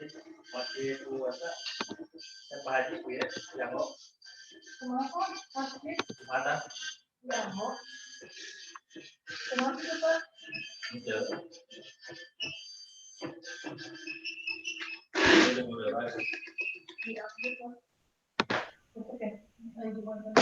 Masih puasa. Yang Pak Haji ya, yang lo. Kenapa? Mana? Yang lo. Kenapa itu Pak? Itu. Udah mulai lagi. Iya, betul. Oke. Lagi mana?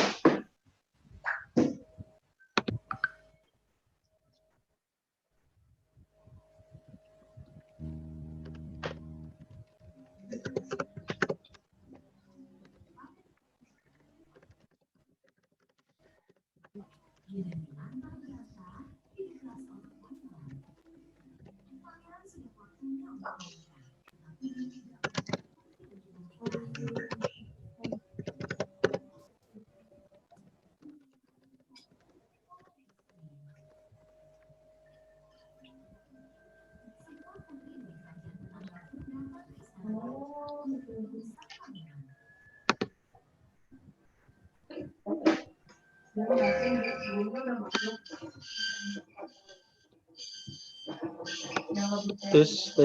Tes.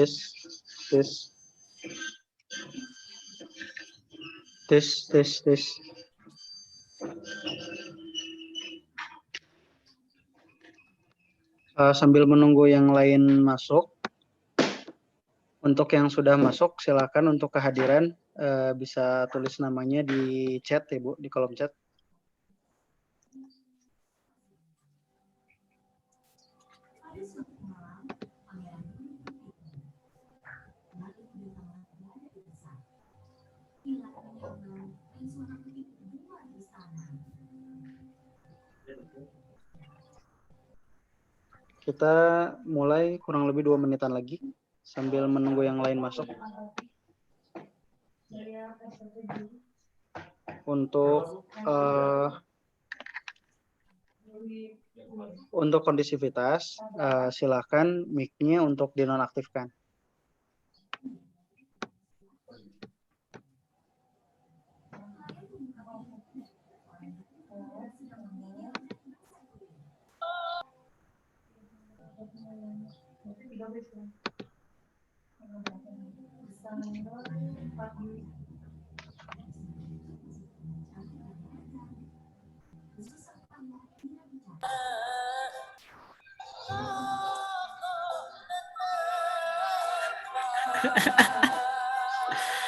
Sambil menunggu yang lain masuk, untuk yang sudah masuk silakan untuk kehadiran bisa tulis namanya di chat ya Bu, di kolom chat. Kita mulai kurang lebih 2 menitan lagi sambil menunggu yang lain masuk. Untuk kondisivitas, silakan mic-nya untuk dinonaktifkan.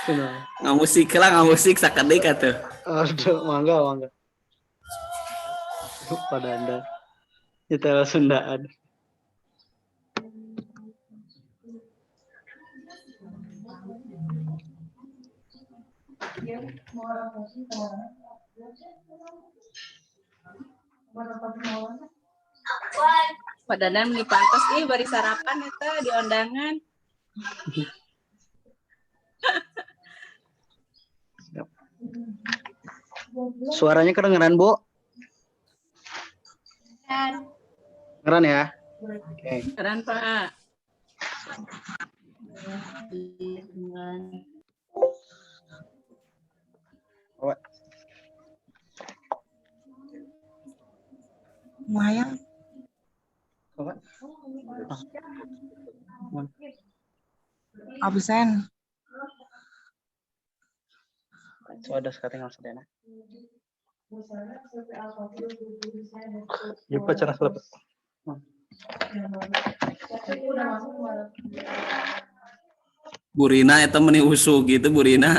Nggak musik sakedik atuh. Aduh, mangga. Pada Anda. Nyetel Sundaan. Pak Dadan di pantas bari sarapan eta di undangan. Suaranya kedengeran, Bu? Kedengeran ya? Oke. Kedengeran, Pak. Lumayan. Absen. So ada sekarang sedena. Jumpa cara selesai. Burina eta meni usuk gitu Burina.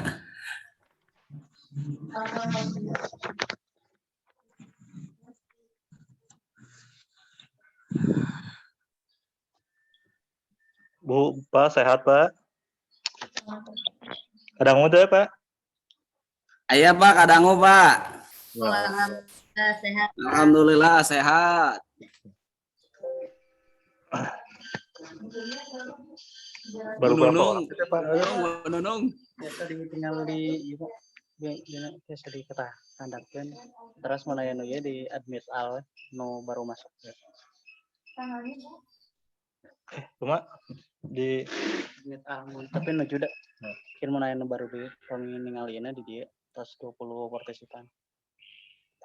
Bu, Pak, sehat, Pak? Kadang udah, Pak? Aya Pak, kadangu Pak. Alhamdulillah sehat. Alhamdulillah sehat. Baru berapa orang? Pak Nunung. Biasa tinggal di biasa di kata handapkeun. Terus melayani ya di admit al no baru masuk. Cuma di Admit al tapi no juda. Kira melayani baru di kami ningalieuna di dia terus 20 partisipan.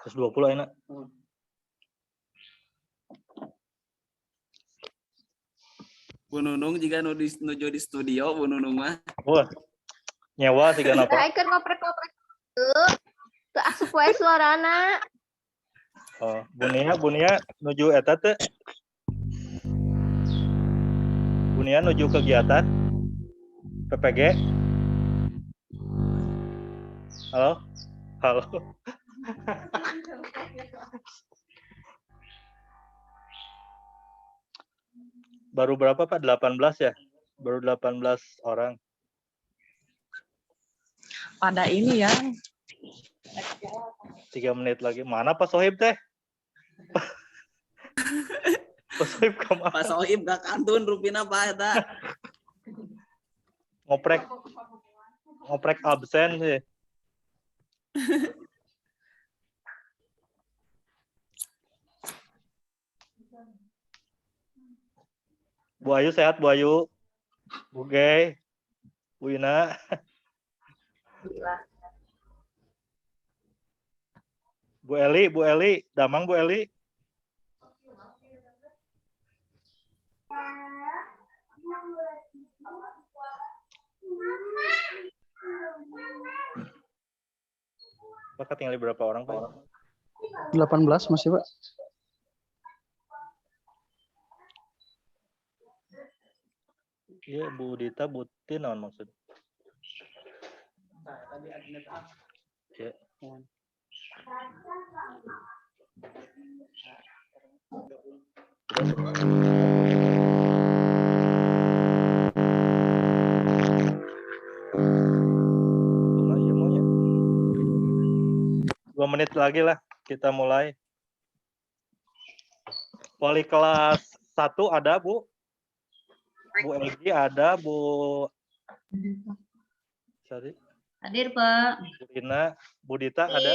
terus 20 enak. Bu Nunung juga nuju di studio Bu Nunung mah. Wah, nyewa sih kenapa? Saya ikut ngoprek-ngoprek tuh asup wae suarana. Oh, Bunia nuju eta teh. Bunia nuju kegiatan PPG. Halo? Halo. Baru berapa Pak? 18 ya? Baru 18 orang. Pada ini ya. 3 menit lagi. Mana Pak Sohib teh? Pak Sohib kemana? Pak Sohib gak kantun rupina Pak eta. Ngoprek absen sih. Bu Ayu sehat Bu Ayu? Bu Gay? Bu Ina? Bu Eli, damang Bu Eli. Pak tinggal berapa orang Pak? 18 masih, Pak. Iya, Bu Dita, Bu Tin, naon maksud? Ya. Nah, iya mau ya. 2 menit lagi lah kita mulai. Wali kelas 1 ada Bu? Bu Egi ada, Bu Sorry. Hadir, Pak. Bu Ina, Bu Dita ada.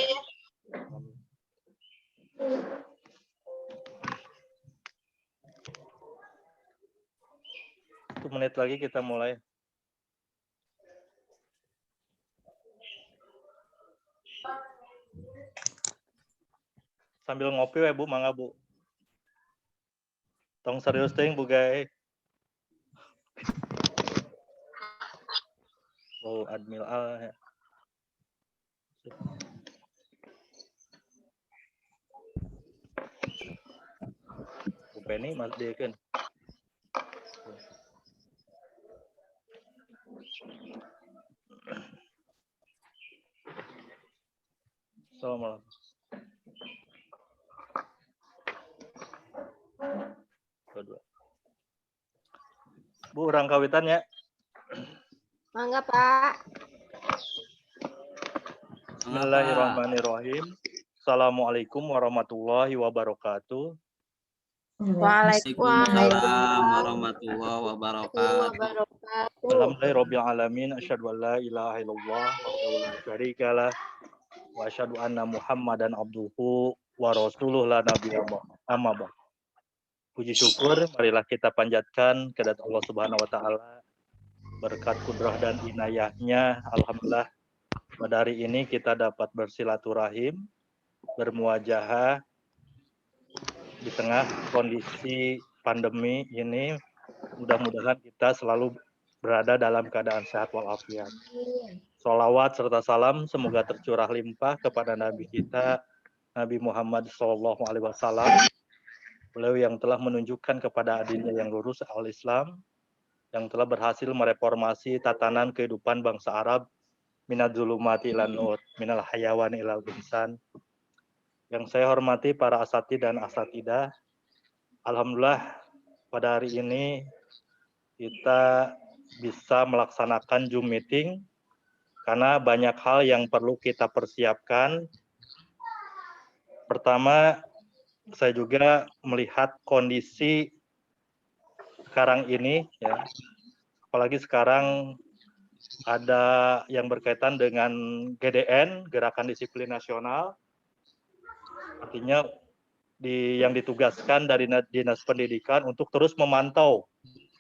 Satu menit lagi kita mulai. Sambil ngopi ya Bu, mangga Bu. Tong serius ting Bu Gay. Oh, Admil Al ya. Bu Penny mas diekeun. Assalamualaikum. Kedua. Bu, orang kawitan ya. Mangga, Pak. Bismillahirrahmanirrahim. Assalamualaikum warahmatullahi wabarakatuh. Waalaikumsalam warahmatullahi wabarakatuh. Alhamdulillahirabbil alamin, asyhadu an la ilaha illallah wa la syarikalah wa asyhadu anna Muhammadan abduhu wa rasuluh la nabiyya amma ba'd. Puji syukur marilah kita panjatkan kehadirat Allah Subhanahu wa taala. Berkat kudrah dan inayahnya, alhamdulillah pada hari ini kita dapat bersilaturahim, bermuajahah di tengah kondisi pandemi ini. Mudah-mudahan kita selalu berada dalam keadaan sehat walafiat. Sholawat serta salam semoga tercurah limpah kepada Nabi kita, Nabi Muhammad SAW. Beliau yang telah menunjukkan kepada adinda yang lurus al-Islam, yang telah berhasil mereformasi tatanan kehidupan bangsa Arab, minad zulumati ilan nur, minal hayawani ilal insan. Yang saya hormati para asatidz dan asatidah, alhamdulillah pada hari ini kita bisa melaksanakan Zoom meeting karena banyak hal yang perlu kita persiapkan. Pertama, saya juga melihat kondisi sekarang ini, ya, apalagi sekarang ada yang berkaitan dengan GDN, Gerakan Disiplin Nasional, artinya yang ditugaskan dari Dinas Pendidikan untuk terus memantau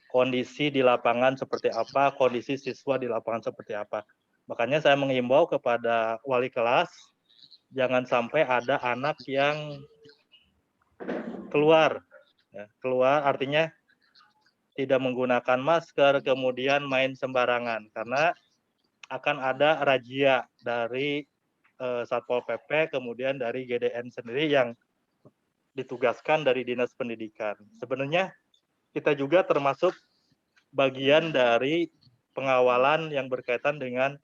kondisi di lapangan seperti apa, kondisi siswa di lapangan seperti apa. Makanya saya mengimbau kepada wali kelas, jangan sampai ada anak yang keluar, ya, keluar artinya tidak menggunakan masker, kemudian main sembarangan, karena akan ada razia dari Satpol PP, kemudian dari GDN sendiri yang ditugaskan dari Dinas Pendidikan. Sebenarnya kita juga termasuk bagian dari pengawalan yang berkaitan dengan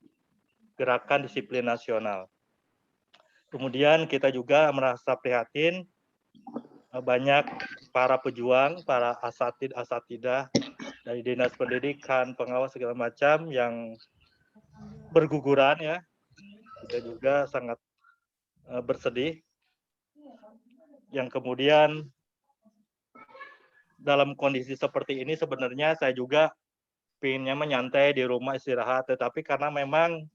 gerakan disiplin nasional. Kemudian kita juga merasa prihatin banyak para pejuang, para asatidah dari Dinas Pendidikan, pengawas segala macam yang berguguran ya. Kita juga sangat bersedih. Yang kemudian dalam kondisi seperti ini sebenarnya saya juga pinginnya menyantai di rumah istirahat, tetapi karena memang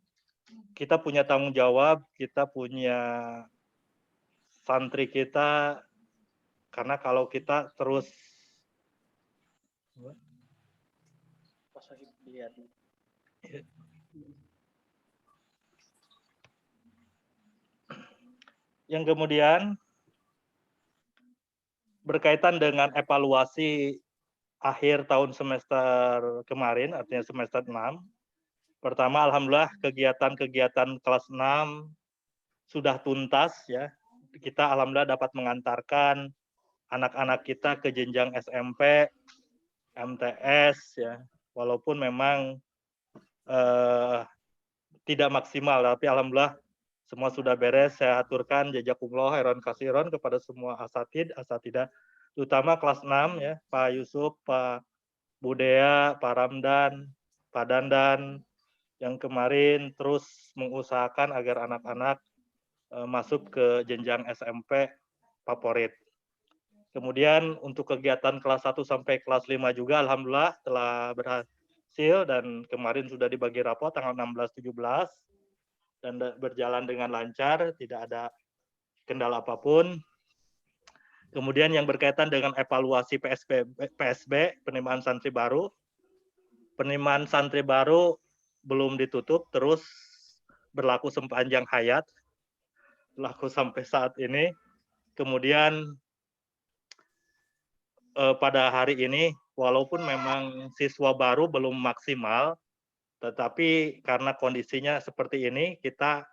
kita punya tanggung jawab, kita punya santri kita, karena kalau kita terus yang kemudian berkaitan dengan evaluasi akhir tahun semester kemarin, artinya semester 6. Pertama, alhamdulillah kegiatan-kegiatan kelas 6 sudah tuntas ya. Kita alhamdulillah dapat mengantarkan anak-anak kita ke jenjang SMP, MTS ya. Walaupun memang tidak maksimal, tapi alhamdulillah semua sudah beres. Saya aturkan jazakumullah khairan katsiran kepada semua asatidah, terutama kelas 6 ya, Pak Yusuf, Pak Budea, Pak Ramdan, Pak Dandan, yang kemarin terus mengusahakan agar anak-anak masuk ke jenjang SMP favorit. Kemudian untuk kegiatan kelas 1 sampai kelas 5 juga alhamdulillah telah berhasil dan kemarin sudah dibagi rapot tanggal 16-17 dan berjalan dengan lancar, tidak ada kendala apapun. Kemudian yang berkaitan dengan evaluasi PSB, penerimaan santri baru. Penerimaan santri baru belum ditutup, terus berlaku sepanjang hayat, berlaku sampai saat ini. Kemudian pada hari ini, walaupun memang siswa baru belum maksimal, tetapi karena kondisinya seperti ini, kita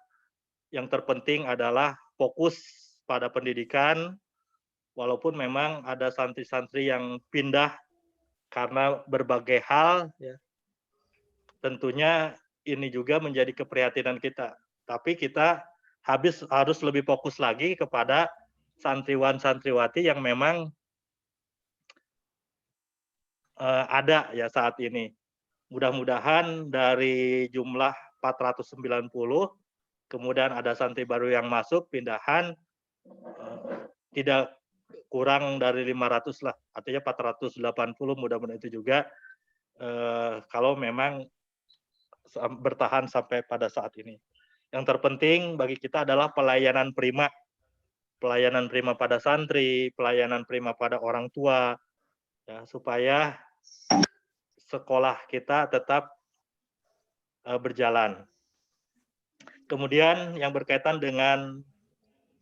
yang terpenting adalah fokus pada pendidikan, walaupun memang ada santri-santri yang pindah karena berbagai hal, ya. Tentunya ini juga menjadi keprihatinan kita. Tapi kita harus lebih fokus lagi kepada santriwan-santriwati yang memang ada ya saat ini. Mudah-mudahan dari jumlah 490, kemudian ada santri baru yang masuk, pindahan, tidak kurang dari 500 lah, artinya 480, mudah-mudahan itu juga kalau memang bertahan sampai pada saat ini. Yang terpenting bagi kita adalah pelayanan prima pada santri, pelayanan prima pada orang tua, ya, supaya sekolah kita tetap berjalan. Kemudian yang berkaitan dengan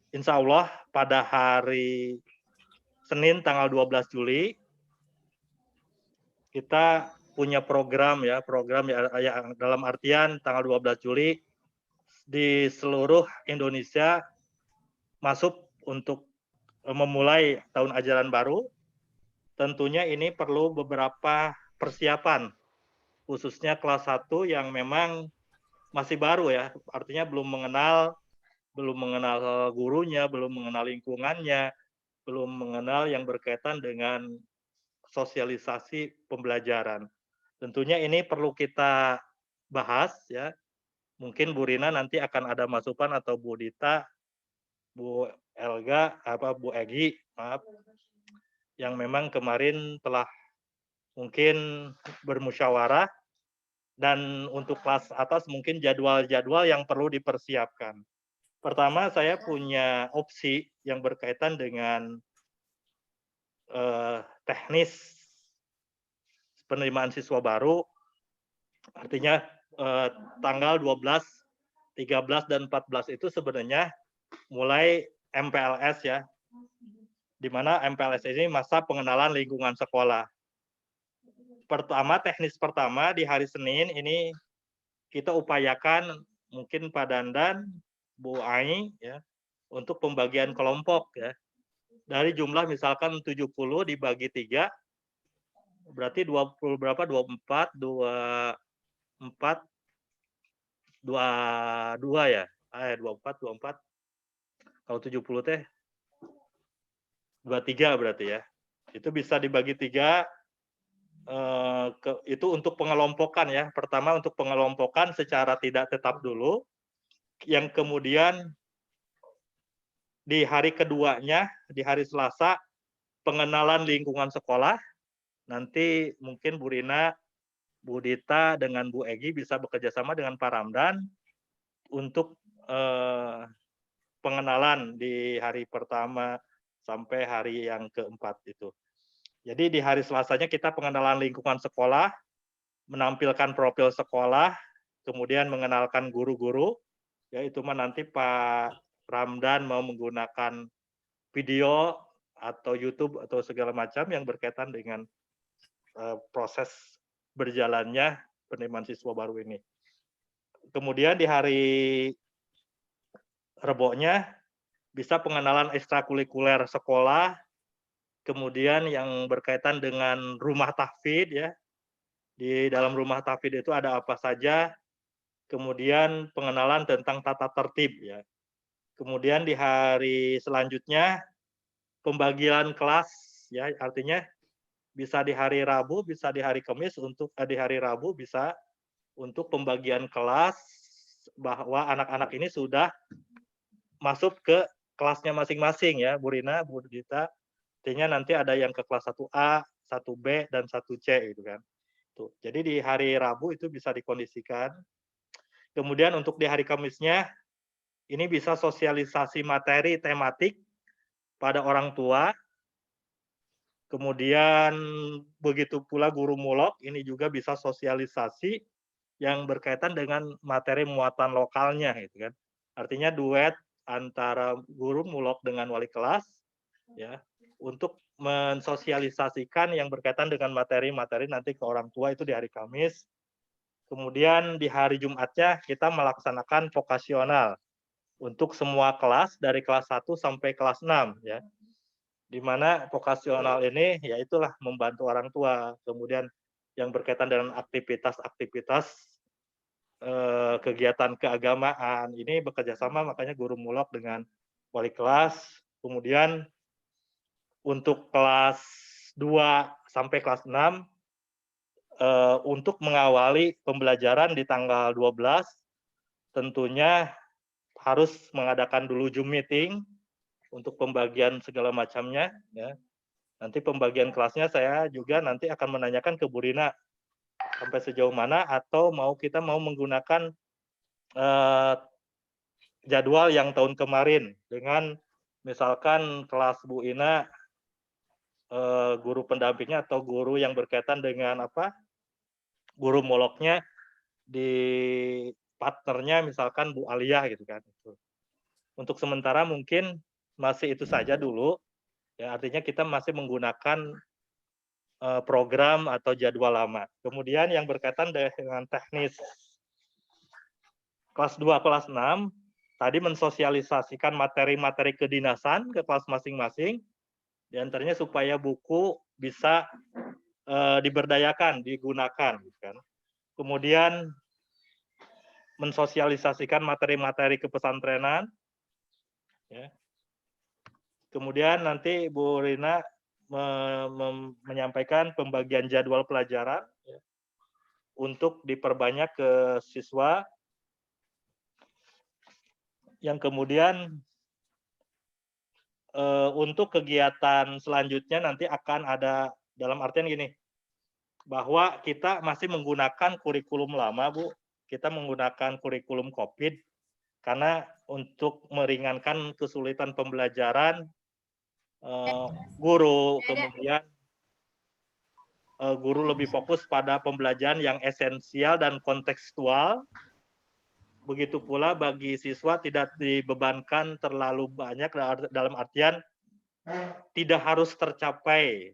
insya Allah pada hari Senin tanggal 12 Juli kita punya program ya dalam artian tanggal 12 Juli di seluruh Indonesia masuk untuk memulai tahun ajaran baru. Tentunya ini perlu beberapa persiapan, khususnya kelas 1 yang memang masih baru ya, artinya belum mengenal gurunya, belum mengenal lingkungannya, belum mengenal yang berkaitan dengan sosialisasi pembelajaran. Tentunya ini perlu kita bahas ya. Mungkin Bu Rina nanti akan ada masukan, atau Bu Dita, Bu Elga, Bu Egi, maaf, yang memang kemarin telah mungkin bermusyawarah, dan untuk kelas atas mungkin jadwal-jadwal yang perlu dipersiapkan. Pertama, saya punya opsi yang berkaitan dengan teknis penerimaan siswa baru, artinya tanggal 12, 13, dan 14 itu sebenarnya mulai MPLS ya, di mana MPLS ini masa pengenalan lingkungan sekolah. teknis pertama di hari Senin ini kita upayakan mungkin Pak Dandan, Bu Ai ya, untuk pembagian kelompok ya. Dari jumlah misalkan 70 dibagi 3 berarti 20 berapa? 24, 24 22 ya. 24. Kalau 70 teh 23 berarti ya. Itu bisa dibagi 3 itu untuk pengelompokan ya. Pertama untuk pengelompokan secara tidak tetap dulu. Yang kemudian di hari keduanya, di hari Selasa, pengenalan lingkungan sekolah. Nanti mungkin Bu Rina, Bu Dita, dengan Bu Egi bisa bekerja sama dengan Pak Ramdan untuk pengenalan di hari pertama sampai hari yang keempat itu. Jadi di hari Selasanya kita pengenalan lingkungan sekolah, menampilkan profil sekolah, kemudian mengenalkan guru-guru, ya itu mah nanti Pak Ramdan mau menggunakan video atau YouTube atau segala macam yang berkaitan dengan proses berjalannya penerimaan siswa baru ini. Kemudian di hari Rebonya bisa pengenalan ekstrakurikuler sekolah, kemudian yang berkaitan dengan rumah tahfidz ya. Di dalam rumah tahfidz itu ada apa saja, kemudian pengenalan tentang tata tertib ya. Kemudian di hari selanjutnya pembagian kelas ya, artinya bisa di hari Rabu, bisa di hari Kamis, untuk di hari Rabu bisa untuk pembagian kelas bahwa anak-anak ini sudah masuk ke kelasnya masing-masing ya, Bu Rina, Bu Dita. Artinya nanti ada yang ke kelas 1A, 1B, dan 1C gitu kan. Tuh. Jadi di hari Rabu itu bisa dikondisikan. Kemudian untuk di hari Kamisnya, ini bisa sosialisasi materi tematik pada orang tua. Kemudian begitu pula guru mulok, ini juga bisa sosialisasi yang berkaitan dengan materi muatan lokalnya gitu kan. Artinya duet antara guru mulok dengan wali kelas ya, untuk mensosialisasikan yang berkaitan dengan materi-materi nanti ke orang tua itu di hari Kamis. Kemudian di hari Jumatnya kita melaksanakan vokasional untuk semua kelas dari kelas 1 sampai kelas 6 ya. Di mana vokasional ini ya itulah membantu orang tua. Kemudian yang berkaitan dengan aktivitas-aktivitas kegiatan keagamaan ini bekerja sama, makanya guru mulok dengan wali kelas. Kemudian untuk kelas 2 sampai kelas 6 untuk mengawali pembelajaran di tanggal 12 tentunya harus mengadakan dulu Zoom meeting untuk pembagian segala macamnya ya. Nanti pembagian kelasnya saya juga nanti akan menanyakan ke Bu Rina sampai sejauh mana, atau kita mau menggunakan jadwal yang tahun kemarin dengan misalkan kelas Bu Ina guru pendampingnya atau guru yang berkaitan dengan guru moloknya di partnernya misalkan Bu Alia gitu kan. Untuk sementara mungkin masih itu saja dulu ya, artinya kita masih menggunakan program atau jadwal lama. Kemudian yang berkaitan dengan teknis kelas 2 kelas 6 tadi mensosialisasikan materi-materi kedinasan ke kelas masing-masing. Di antaranya supaya buku bisa diberdayakan, digunakan. Kan. Kemudian mensosialisasikan materi-materi kepesantrenan. Ya. Kemudian nanti Bu Rina menyampaikan pembagian jadwal pelajaran ya, untuk diperbanyak ke siswa. Yang kemudian untuk kegiatan selanjutnya nanti akan ada, dalam artian gini, bahwa kita masih menggunakan kurikulum lama, Bu. Kita menggunakan kurikulum COVID, karena untuk meringankan kesulitan pembelajaran guru, kemudian guru lebih fokus pada pembelajaran yang esensial dan kontekstual. Begitu pula bagi siswa tidak dibebankan terlalu banyak, dalam artian tidak harus tercapai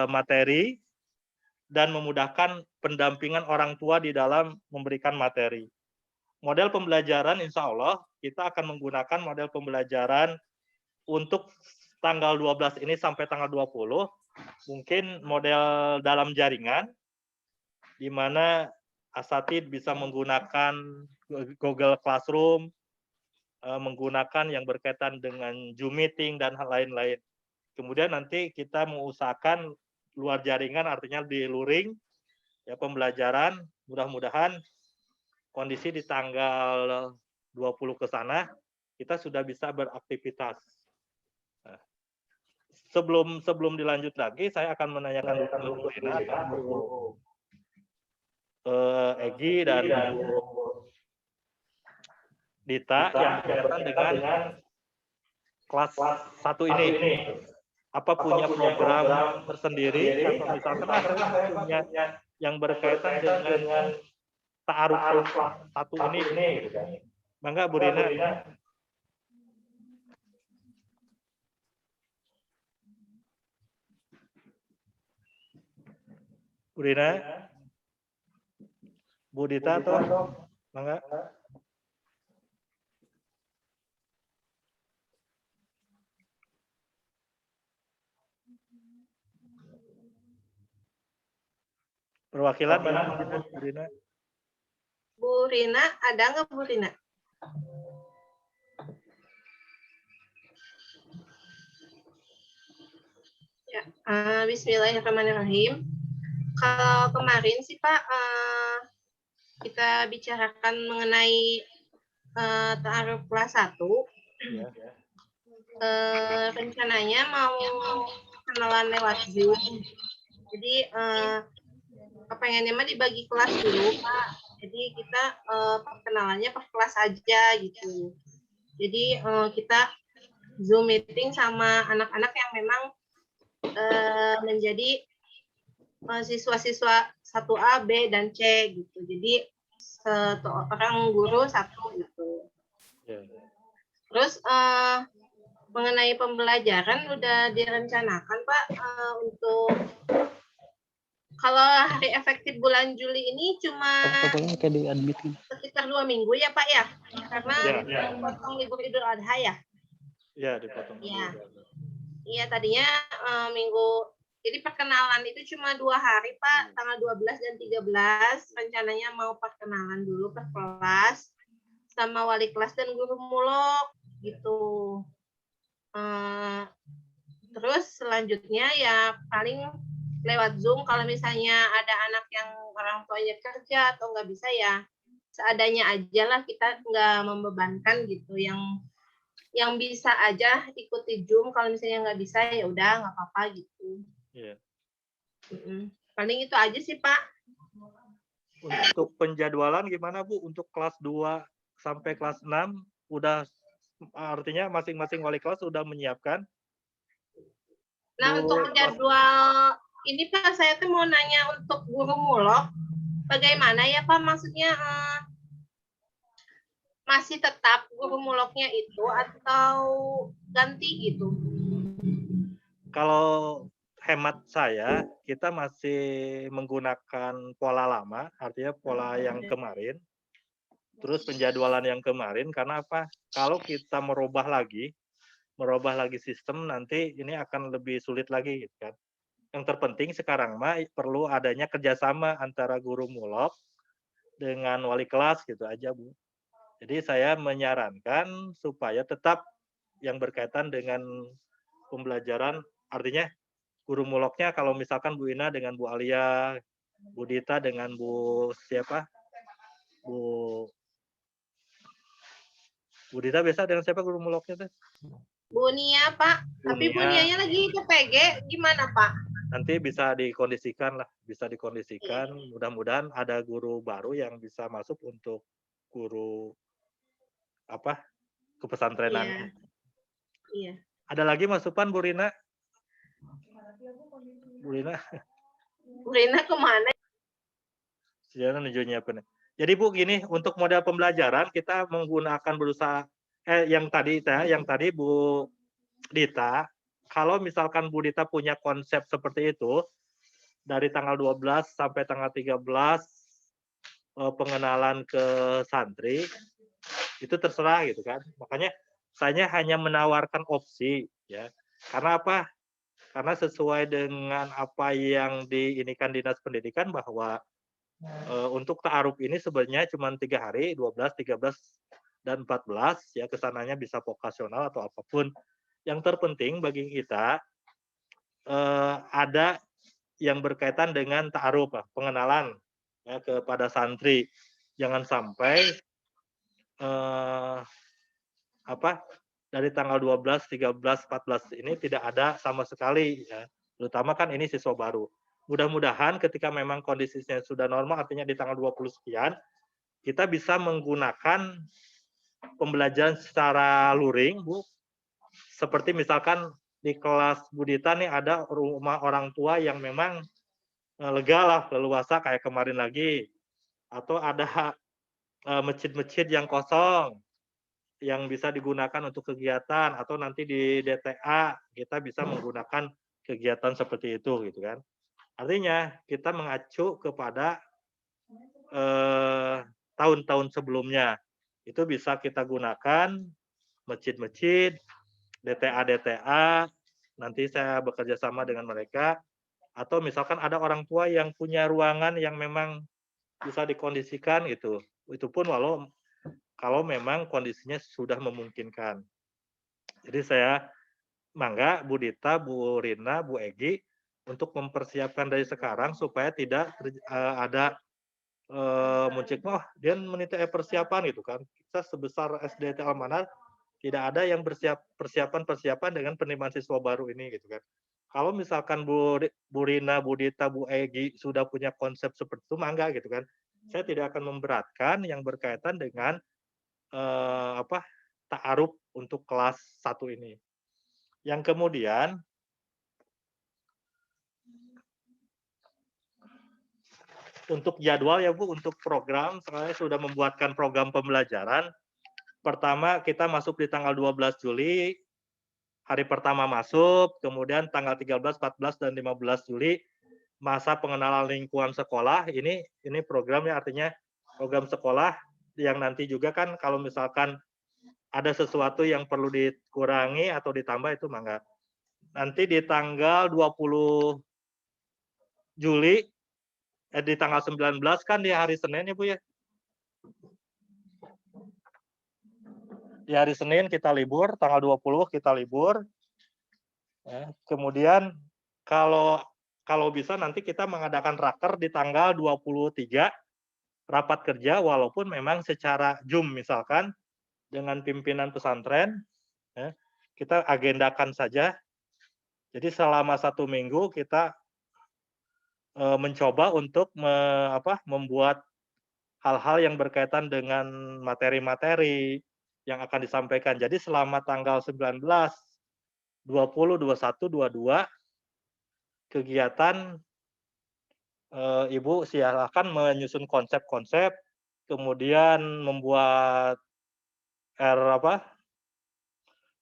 materi, dan memudahkan pendampingan orang tua di dalam memberikan materi. Model pembelajaran insya Allah kita akan menggunakan model pembelajaran untuk tanggal 12 ini sampai tanggal 20, mungkin model dalam jaringan, di mana asatid bisa menggunakan Google Classroom, menggunakan yang berkaitan dengan Zoom meeting dan hal lain-lain. Kemudian nanti kita mengusahakan luar jaringan, artinya di luring, ya pembelajaran, mudah-mudahan kondisi di tanggal 20 ke sana, kita sudah bisa beraktivitas. Nah, sebelum dilanjut lagi, saya akan menanyakan dulu Bu Ina, Bu Egi dan Bu Dita yang berkaitan dengan kelas 1 ini. Apa punya program tersendiri atau misalkan ada punya yang berkaitan dengan ta'aruf satu ini. Bangga Bu Rina. Bu Rina. Bu Dita atau Bangga? Perwakilan Bu Rina. Bu Rina, ada nggak Bu Rina? Ya, bismillahirrahmanirrahim. Kalau kemarin sih Pak, kita bicarakan mengenai ta'aruf kelas 1. Ya. Rencananya mau kenalan lewat Zoom. Jadi pengennya mah dibagi kelas dulu Pak. Jadi kita perkenalannya per kelas aja gitu. Jadi kita Zoom meeting sama anak-anak yang memang menjadi siswa-siswa 1A, B, dan C gitu. Jadi satu orang guru satu gitu. Ya. Terus mengenai pembelajaran udah direncanakan Pak untuk kalau hari efektif bulan Juli ini cuma sekitar 2 minggu ya Pak ya, karena potong libur Idul Adha ya. Ya, dipotong. Iya. Iya, tadinya minggu. Jadi perkenalan itu cuma 2 hari Pak, tanggal 12 dan 13. Rencananya mau perkenalan dulu per kelas sama wali kelas dan guru mulok gitu. Terus selanjutnya ya paling lewat Zoom kalau misalnya ada anak yang orang tuanya kerja atau nggak bisa ya seadanya aja lah, kita nggak membebankan gitu. Yang bisa aja ikuti Zoom, kalau misalnya nggak bisa ya udah nggak apa-apa gitu. Iya. Paling itu aja sih Pak. Untuk penjadwalan gimana Bu? Untuk kelas 2 sampai kelas 6 udah, artinya masing-masing wali kelas sudah menyiapkan? Nah, untuk jadwal ini Pak, saya tuh mau nanya untuk guru mulok, bagaimana ya Pak? Maksudnya masih tetap guru muloknya itu atau ganti gitu? Kalau hemat saya, kita masih menggunakan pola lama, artinya pola yang kemarin. Terus penjadwalan yang kemarin, karena apa? Kalau kita merubah lagi sistem, nanti ini akan lebih sulit lagi, gitu kan. Yang terpenting sekarang mah perlu adanya kerjasama antara guru mulok dengan wali kelas gitu aja Bu. Jadi saya menyarankan supaya tetap yang berkaitan dengan pembelajaran, artinya guru muloknya kalau misalkan Bu Ina dengan Bu Alia, Bu Dita dengan Bu siapa? Bu Dita biasa dengan siapa guru muloknya tuh? Bu Nia Pak, tapi Bu Nianya lagi ke PG, gimana Pak? Nanti bisa dikondisikan lah, bisa dikondisikan. Mudah-mudahan ada guru baru yang bisa masuk untuk guru apa kepesantrenan. Iya. Ada lagi masukan Bu Rina? Bu Rina Kemana? Sejarah nunjuknya apa nih? Jadi Bu gini, untuk model pembelajaran kita menggunakan berusaha yang tadi Bu Dita, kalau misalkan Bu Dita punya konsep seperti itu, dari tanggal 12 sampai tanggal 13 pengenalan ke santri, itu terserah gitu kan. Makanya saya hanya menawarkan opsi ya. Karena apa? Karena sesuai dengan apa yang diinikan Dinas Pendidikan bahwa untuk ta'aruf ini sebenarnya cuma 3 hari, 12, 13, dan 14 ya, kesananya bisa vokasional atau apapun. Yang terpenting bagi kita ada yang berkaitan dengan ta'aruf, pengenalan ya, kepada santri. Jangan sampai dari tanggal 12, 13, 14 ini tidak ada sama sekali ya. Terutama kan ini siswa baru. Mudah-mudahan ketika memang kondisinya sudah normal, artinya di tanggal 20 sekian, kita bisa menggunakan pembelajaran secara luring, Bu. Seperti misalkan di kelas Budita nih ada rumah orang tua yang memang lega lah, leluasa kayak kemarin lagi. Atau ada masjid-masjid yang kosong, yang bisa digunakan untuk kegiatan, atau nanti di DTA kita bisa menggunakan kegiatan seperti itu gitu kan. Artinya kita mengacu kepada tahun-tahun sebelumnya. Itu bisa kita gunakan masjid-masjid, DTA, nanti saya bekerja sama dengan mereka, atau misalkan ada orang tua yang punya ruangan yang memang bisa dikondisikan gitu. Itu pun kalau memang kondisinya sudah memungkinkan. Jadi saya mangga Bu Dita, Bu Rina, Bu Egi untuk mempersiapkan dari sekarang supaya tidak ada muncul, dia meniti persiapan gitu kan. Kita sebesar SDT Almanar tidak ada yang persiapan dengan penerimaan siswa baru ini gitu kan. Kalau misalkan Bu Rina, Bu Dita, Bu Egi sudah punya konsep seperti itu, mangga gitu kan. Saya tidak akan memberatkan yang berkaitan dengan ta'aruf untuk kelas 1 ini. Yang kemudian untuk jadwal ya Bu, untuk program, saya sudah membuatkan program pembelajaran. Pertama kita masuk di tanggal 12 Juli, hari pertama masuk, kemudian tanggal 13, 14, dan 15 Juli, masa pengenalan lingkungan sekolah. Ini programnya, artinya program sekolah yang nanti juga kan kalau misalkan ada sesuatu yang perlu dikurangi atau ditambah itu mangga. Nanti di tanggal 20 Juli, di tanggal 19 kan di hari Senin ya Bu ya. Di hari Senin kita libur, tanggal 20 kita libur. Ya, kemudian kalau bisa nanti kita mengadakan raker di tanggal 23, rapat kerja walaupun memang secara Zoom misalkan dengan pimpinan pesantren, ya, kita agendakan saja. Jadi selama 1 minggu kita mencoba untuk membuat hal-hal yang berkaitan dengan materi-materi yang akan disampaikan. Jadi selama tanggal 19, 20, 21, 22 kegiatan Ibu silakan menyusun konsep-konsep, kemudian membuat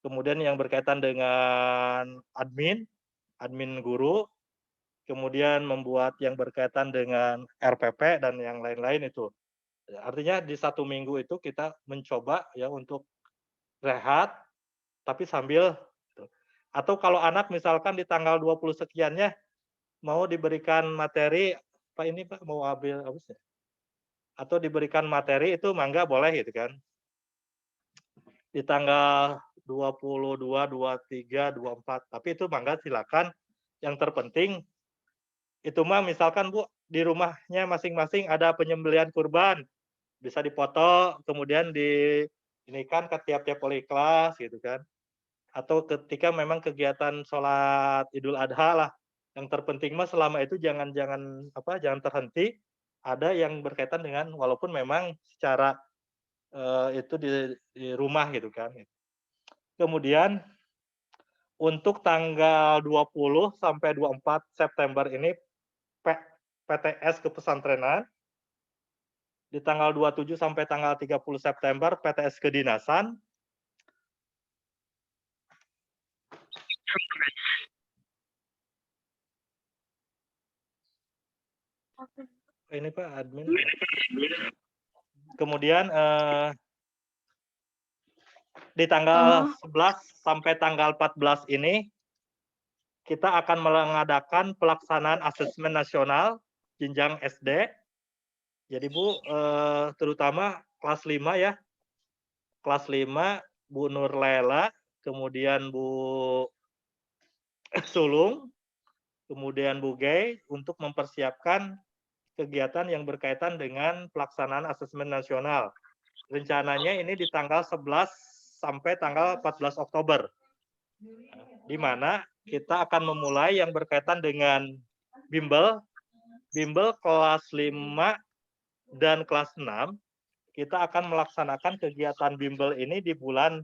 kemudian yang berkaitan dengan admin guru, kemudian membuat yang berkaitan dengan RPP dan yang lain-lain itu. Artinya di 1 minggu itu kita mencoba ya untuk rehat, tapi sambil, atau kalau anak misalkan di tanggal 20 sekiannya mau diberikan materi, Pak ini Pak mau ambil apa sih? Atau diberikan materi itu mangga boleh gitu kan. Di tanggal 22, 23, 24, tapi itu mangga silakan. Yang terpenting itu mah misalkan Bu di rumahnya masing-masing ada penyembelihan kurban, bisa dipoto, kemudian ini kan ke tiap-tiap kelas gitu kan. Atau ketika memang kegiatan sholat Idul Adha lah, yang terpenting mah selama itu jangan terhenti, ada yang berkaitan dengan walaupun memang secara itu di rumah gitu kan. Kemudian untuk tanggal 20 sampai 24 September ini PTS kepesantrenan, di tanggal 27 sampai tanggal 30 September PTS kedinasan, Ini Pak admin. Kemudian di tanggal 11 sampai tanggal 14 ini kita akan mengadakan pelaksanaan asesmen nasional jenjang SD. Jadi Bu, terutama kelas 5 ya. Kelas 5 Bu Nur Lela, kemudian Bu Sulung, kemudian Bu Gay untuk mempersiapkan kegiatan yang berkaitan dengan pelaksanaan asesmen nasional. Rencananya ini di tanggal 11 sampai tanggal 14 Oktober. Di mana kita akan memulai yang berkaitan dengan bimbel kelas 5 dan kelas 6. Kita akan melaksanakan kegiatan bimbel ini di bulan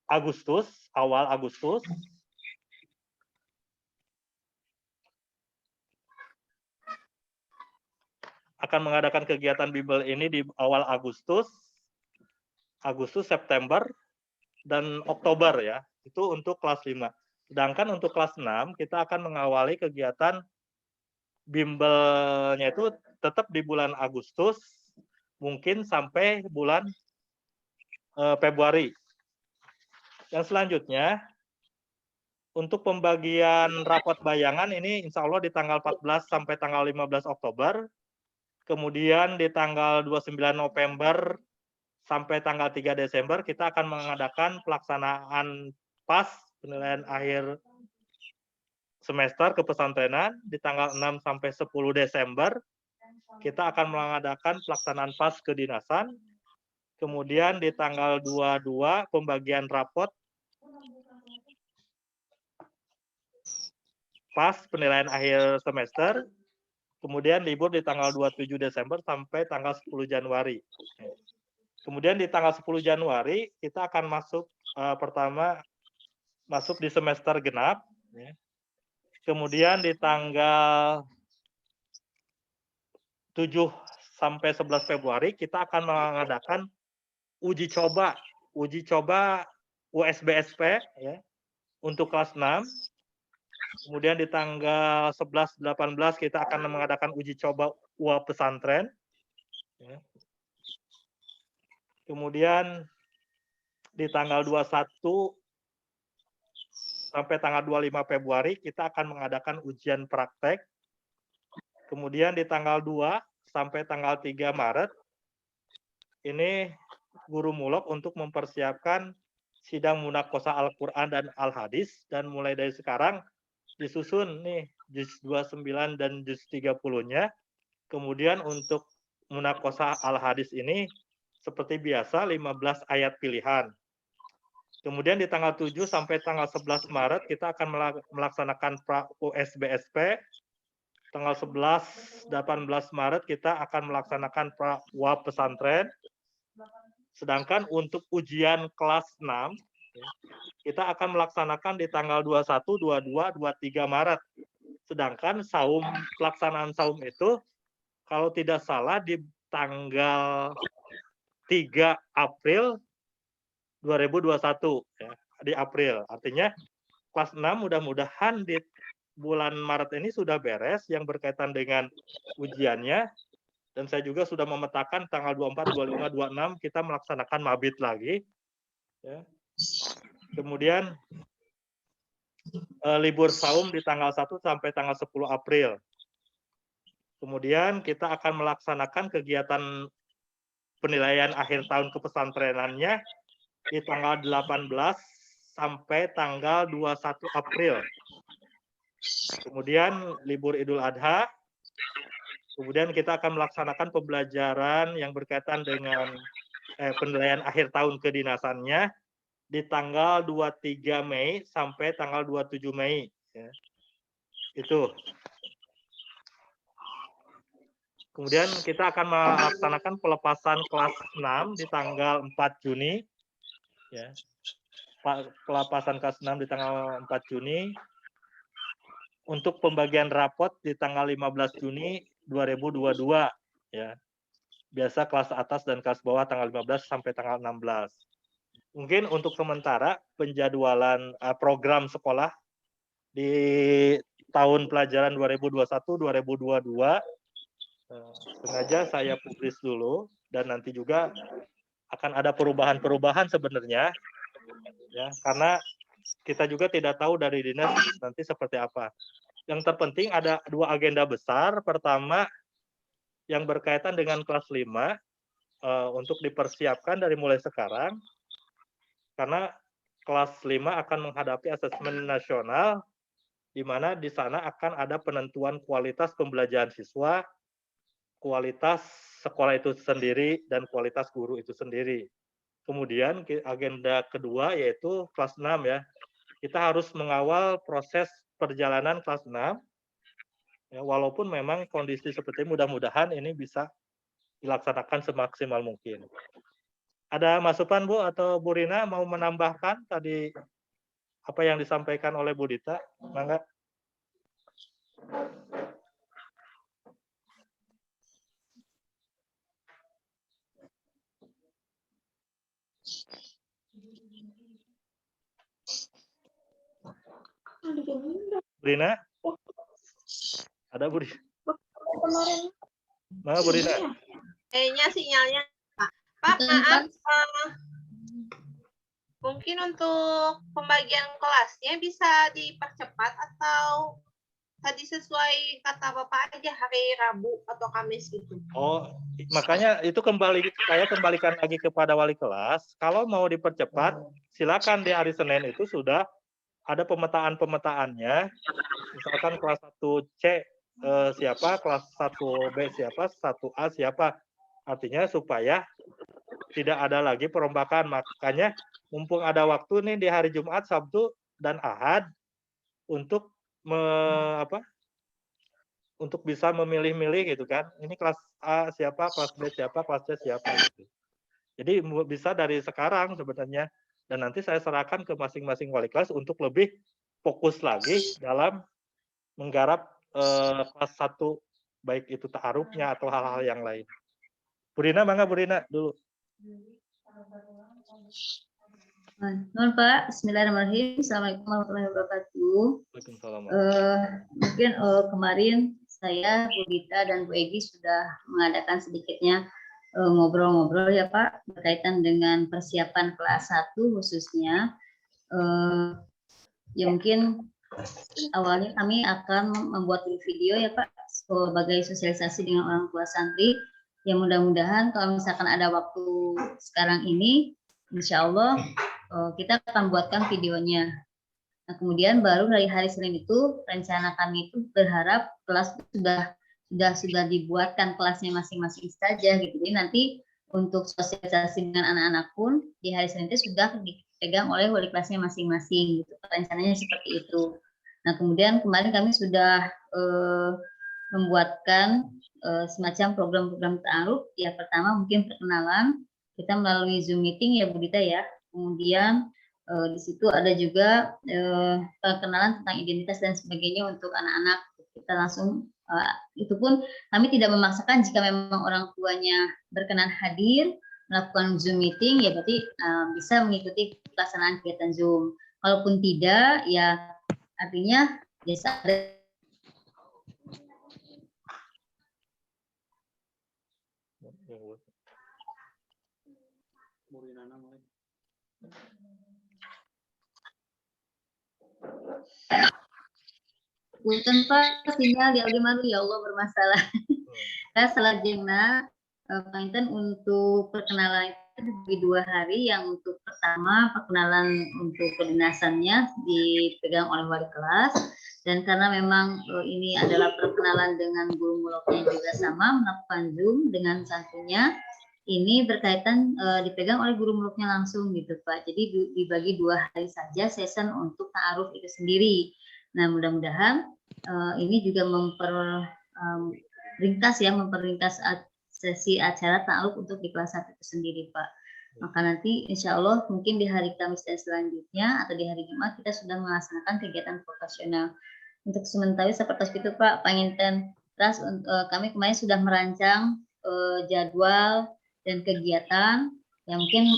Agustus, awal Agustus. Akan mengadakan kegiatan bimbel ini di awal Agustus, September, dan Oktober ya. Itu untuk kelas 5. Sedangkan untuk kelas 6, kita akan mengawali kegiatan bimbelnya itu tetap di bulan Agustus, mungkin sampai bulan Februari. Yang selanjutnya, untuk pembagian rapot bayangan ini insya Allah di tanggal 14 sampai tanggal 15 Oktober, kemudian di tanggal 29 November sampai tanggal 3 Desember kita akan mengadakan pelaksanaan PAS, penilaian akhir semester kepesantrenan. Di tanggal 6 sampai 10 Desember kita akan mengadakan pelaksanaan PAS kedinasan. Kemudian di tanggal 22 pembagian rapot PAS penilaian akhir semester. Kemudian libur di tanggal 27 Desember sampai tanggal 10 Januari. Kemudian di tanggal 10 Januari kita akan masuk pertama masuk di semester genap. Kemudian di tanggal 7 sampai 11 Februari kita akan mengadakan uji coba USBSP ya, untuk kelas 6. Kemudian di tanggal 11-18 kita akan mengadakan uji coba UA pesantren. Ya. Kemudian di tanggal 21 sampai tanggal 25 Februari kita akan mengadakan ujian praktek. Kemudian di tanggal 2 sampai tanggal 3 Maret ini guru mulok untuk mempersiapkan sidang munaqosyah Al-Qur'an dan Al-Hadis, dan mulai dari sekarang disusun nih juz 29 dan juz 30-nya. Kemudian untuk munaqosyah Al-Hadis ini seperti biasa 15 ayat pilihan. Kemudian di tanggal 7 sampai tanggal 11 Maret kita akan melaksanakan pra-USBSP. Tanggal 11-18 Maret kita akan melaksanakan pra-UA pesantren. Sedangkan untuk ujian kelas 6 kita akan melaksanakan di tanggal 21, 22, 23 Maret. Sedangkan pelaksanaan saum itu kalau tidak salah di tanggal 3 April 2021 ya, di April. Artinya kelas 6 mudah-mudahan di bulan Maret ini sudah beres yang berkaitan dengan ujiannya. Dan saya juga sudah memetakan tanggal 24, 25, 26 kita melaksanakan mabit lagi. Ya. Kemudian libur saum di tanggal 1 sampai tanggal 10 April. Kemudian kita akan melaksanakan kegiatan penilaian akhir tahun kepesantrenannya di tanggal 18 sampai tanggal 21 April. Kemudian libur Idul Adha. Kemudian kita akan melaksanakan pembelajaran yang berkaitan dengan penilaian akhir tahun kedinasannya di tanggal 23 Mei sampai tanggal 27 Mei. Ya. Itu. Kemudian kita akan melaksanakan pelepasan kelas 6 di tanggal 4 Juni. Ya. Pelepasan kelas 6 di tanggal 4 Juni. Untuk pembagian rapot di tanggal 15 Juni 2022. Ya. Biasa kelas atas dan kelas bawah tanggal 15 sampai tanggal 16. Mungkin untuk sementara penjadwalan program sekolah di tahun pelajaran 2021-2022 sengaja saya publis dulu, dan nanti juga akan ada perubahan-perubahan sebenarnya, ya, karena kita juga tidak tahu dari dinas nanti seperti apa. Yang terpenting ada 2 agenda besar. Pertama, yang berkaitan dengan kelas 5 untuk dipersiapkan dari mulai sekarang, karena kelas 5 akan menghadapi asesmen nasional, di mana di sana akan ada penentuan kualitas pembelajaran siswa, kualitas sekolah itu sendiri, dan kualitas guru itu sendiri. Kemudian agenda kedua yaitu kelas 6 ya. Kita harus mengawal proses perjalanan kelas 6. Ya, walaupun memang kondisi seperti ini, mudah-mudahan ini bisa dilaksanakan semaksimal mungkin. Ada masukan Bu atau Bu Rina mau menambahkan tadi apa yang disampaikan oleh Bu Dita? Mangga. Bu Rina? Ada Bu Rina? Mana Bu Rina? Kayaknya sinyalnya Pak, maaf. Mungkin untuk pembagian kelasnya bisa dipercepat atau tadi sesuai kata Bapak aja hari Rabu atau Kamis gitu. Oh, makanya itu saya kembalikan lagi kepada wali kelas. Kalau mau dipercepat, silakan di hari Senin itu sudah ada pemetaan-pemetaannya. Misalkan kelas 1C siapa, kelas 1B siapa, 1A siapa. Artinya supaya tidak ada lagi perombakan. Makanya mumpung ada waktu nih di hari Jumat, Sabtu, dan Ahad untuk untuk bisa memilih-milih gitu kan. Ini kelas A siapa, kelas B siapa, kelas C siapa gitu. Jadi bisa dari sekarang sebenarnya. Dan nanti saya serahkan ke masing-masing wali kelas untuk lebih fokus lagi dalam menggarap kelas 1, baik itu ta'arufnya atau hal-hal yang lain. Bu Rina, mangga Bu Rina dulu. Nuhun Pak, Bismillahirrahmanirrahim. Assalamualaikum warahmatullahi wabarakatuh. Waalaikumsalam. Mungkin kemarin saya, Bu Dita, dan Bu Egi sudah mengadakan sedikitnya ngobrol-ngobrol ya Pak, berkaitan dengan persiapan kelas 1 khususnya. Ya mungkin awalnya kami akan membuat video ya Pak, sebagai sosialisasi dengan orang tua santri. Yang mudah-mudahan kalau misalkan ada waktu sekarang ini, insya Allah kita akan buatkan videonya. Nah, kemudian baru dari hari Senin itu rencana kami itu berharap kelas sudah dibuatkan kelasnya masing-masing saja gitu. Jadi nanti untuk sosialisasi dengan anak-anak pun di hari Senin itu sudah dipegang oleh wali kelasnya masing-masing gitu. Rencananya seperti itu. Nah, kemudian kemarin kami sudah membuatkan semacam program-program ta'aruf. Ya, pertama mungkin perkenalan kita melalui Zoom meeting ya Bu Dita ya. Kemudian di situ ada juga perkenalan tentang identitas dan sebagainya untuk anak-anak. Kita langsung itu pun kami tidak memaksakan, jika memang orang tuanya berkenan hadir melakukan Zoom meeting ya berarti bisa mengikuti pelaksanaan kegiatan Zoom. Kalaupun tidak ya artinya biasa ada punten Pak, sinyal di audio malu ya Allah bermasalah. Saya salah jengna panginten untuk perkenalan itu di 2 hari. Yang untuk pertama perkenalan untuk kedinasannya dipegang oleh wali kelas, dan karena memang ini adalah perkenalan dengan guru muloknya juga sama, melakukan Zoom dengan santunya. Ini berkaitan dipegang oleh guru muluknya langsung gitu Pak. Jadi dibagi 2 hari saja session untuk ta'aruf itu sendiri. Nah, mudah-mudahan ini juga memperringkas sesi acara ta'aruf untuk di kelas 1 itu sendiri Pak. Maka nanti insya Allah mungkin di hari Kamis dan selanjutnya atau di hari Jumat kita sudah melaksanakan kegiatan vokasional. Untuk sementara seperti itu Pak, panginten terus kami kemarin sudah merancang jadwal dan kegiatan yang mungkin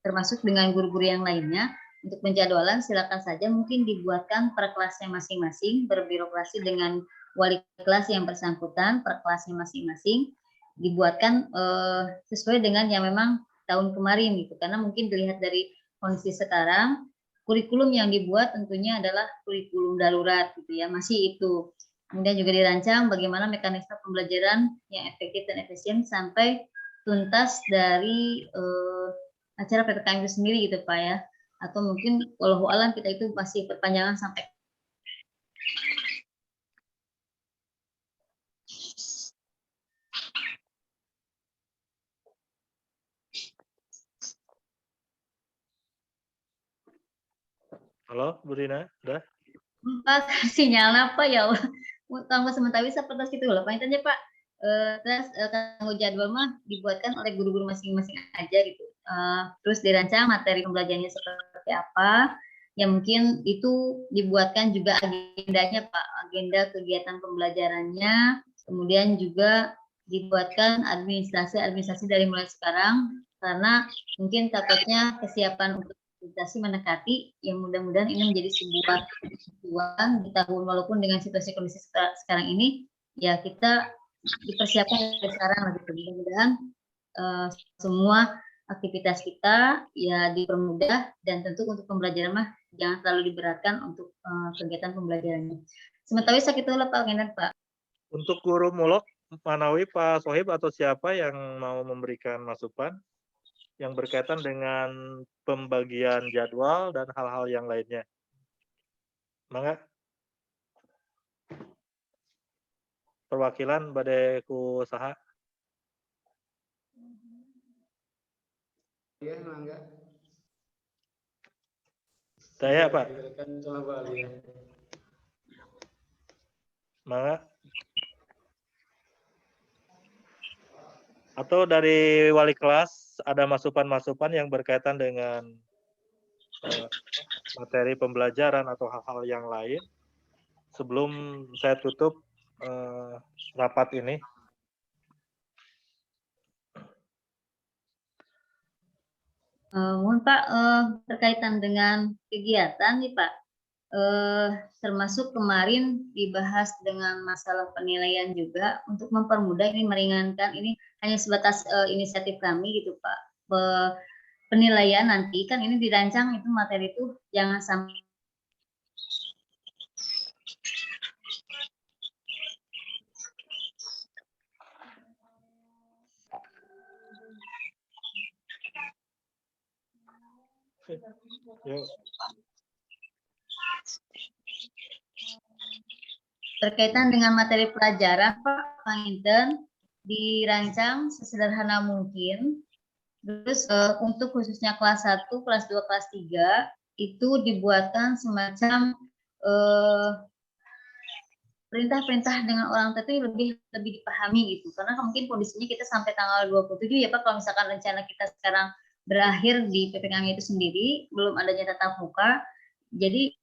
termasuk dengan guru-guru yang lainnya. untuk penjadwalan silakan saja mungkin dibuatkan per kelasnya masing-masing, berbirokrasi dengan wali kelas yang bersangkutan, per kelasnya masing-masing, dibuatkan sesuai dengan yang memang tahun kemarin gitu. Karena mungkin dilihat dari kondisi sekarang, kurikulum yang dibuat tentunya adalah kurikulum darurat gitu ya, masih itu. Kemudian juga dirancang bagaimana mekanisme pembelajaran yang efektif dan efisien sampai tuntas dari acara PPKM itu sendiri gitu Pak ya. Atau mungkin walau alam kita itu masih perpanjangan sampai Halo, Bu Rina, udah? Pak, sinyal apa ya Allah. Kanggo sementara bisa pertas gitu loh. Panitanya Pak, terus kanggo jadwal mah dibuatkan oleh guru-guru masing-masing aja gitu. Terus dirancang materi pembelajarannya seperti apa. Ya mungkin itu dibuatkan juga agendanya Pak, agenda kegiatan pembelajarannya. Kemudian juga dibuatkan administrasi dari mulai sekarang karena mungkin takutnya kesiapan untuk administrasi mendekati yang mudah-mudahan ini menjadi sebuah tujuan di tahun walaupun dengan situasi kondisi sekarang ini ya kita dipersiapkan dari sekarang lagi mudah-mudahan semua aktivitas kita ya dipermudah dan tentu untuk pembelajaran mah jangan terlalu diberatkan untuk kegiatan pembelajarannya. Sementara sakit itu Pak Kenan Pak. Untuk guru mulok Manawi Pak Sohib atau siapa yang mau memberikan masukan yang berkaitan dengan pembagian jadwal dan hal-hal yang lainnya. Mangga. Perwakilan badai ku saha? Ya, mangga. Saya Pak. Mangga. Atau dari wali kelas ada masukan-masukan yang berkaitan dengan materi pembelajaran atau hal-hal yang lain sebelum saya tutup rapat ini. Mohon Pak, berkaitan dengan kegiatan nih Pak, termasuk kemarin dibahas dengan masalah penilaian juga untuk mempermudah ini meringankan ini hanya sebatas inisiatif kami gitu Pak. Penilaian nanti kan ini dirancang itu materi itu jangan sampai berkaitan dengan materi pelajaran Pak Panginten dirancang sesederhana mungkin. Terus untuk khususnya kelas 1, kelas 2, kelas 3 itu dibuatkan semacam perintah-perintah dengan orang tua itu lebih dipahami gitu. Karena mungkin kondisinya kita sampai tanggal 27 ya Pak, kalau misalkan rencana kita sekarang berakhir di PPKM itu sendiri, belum adanya tatap muka, jadi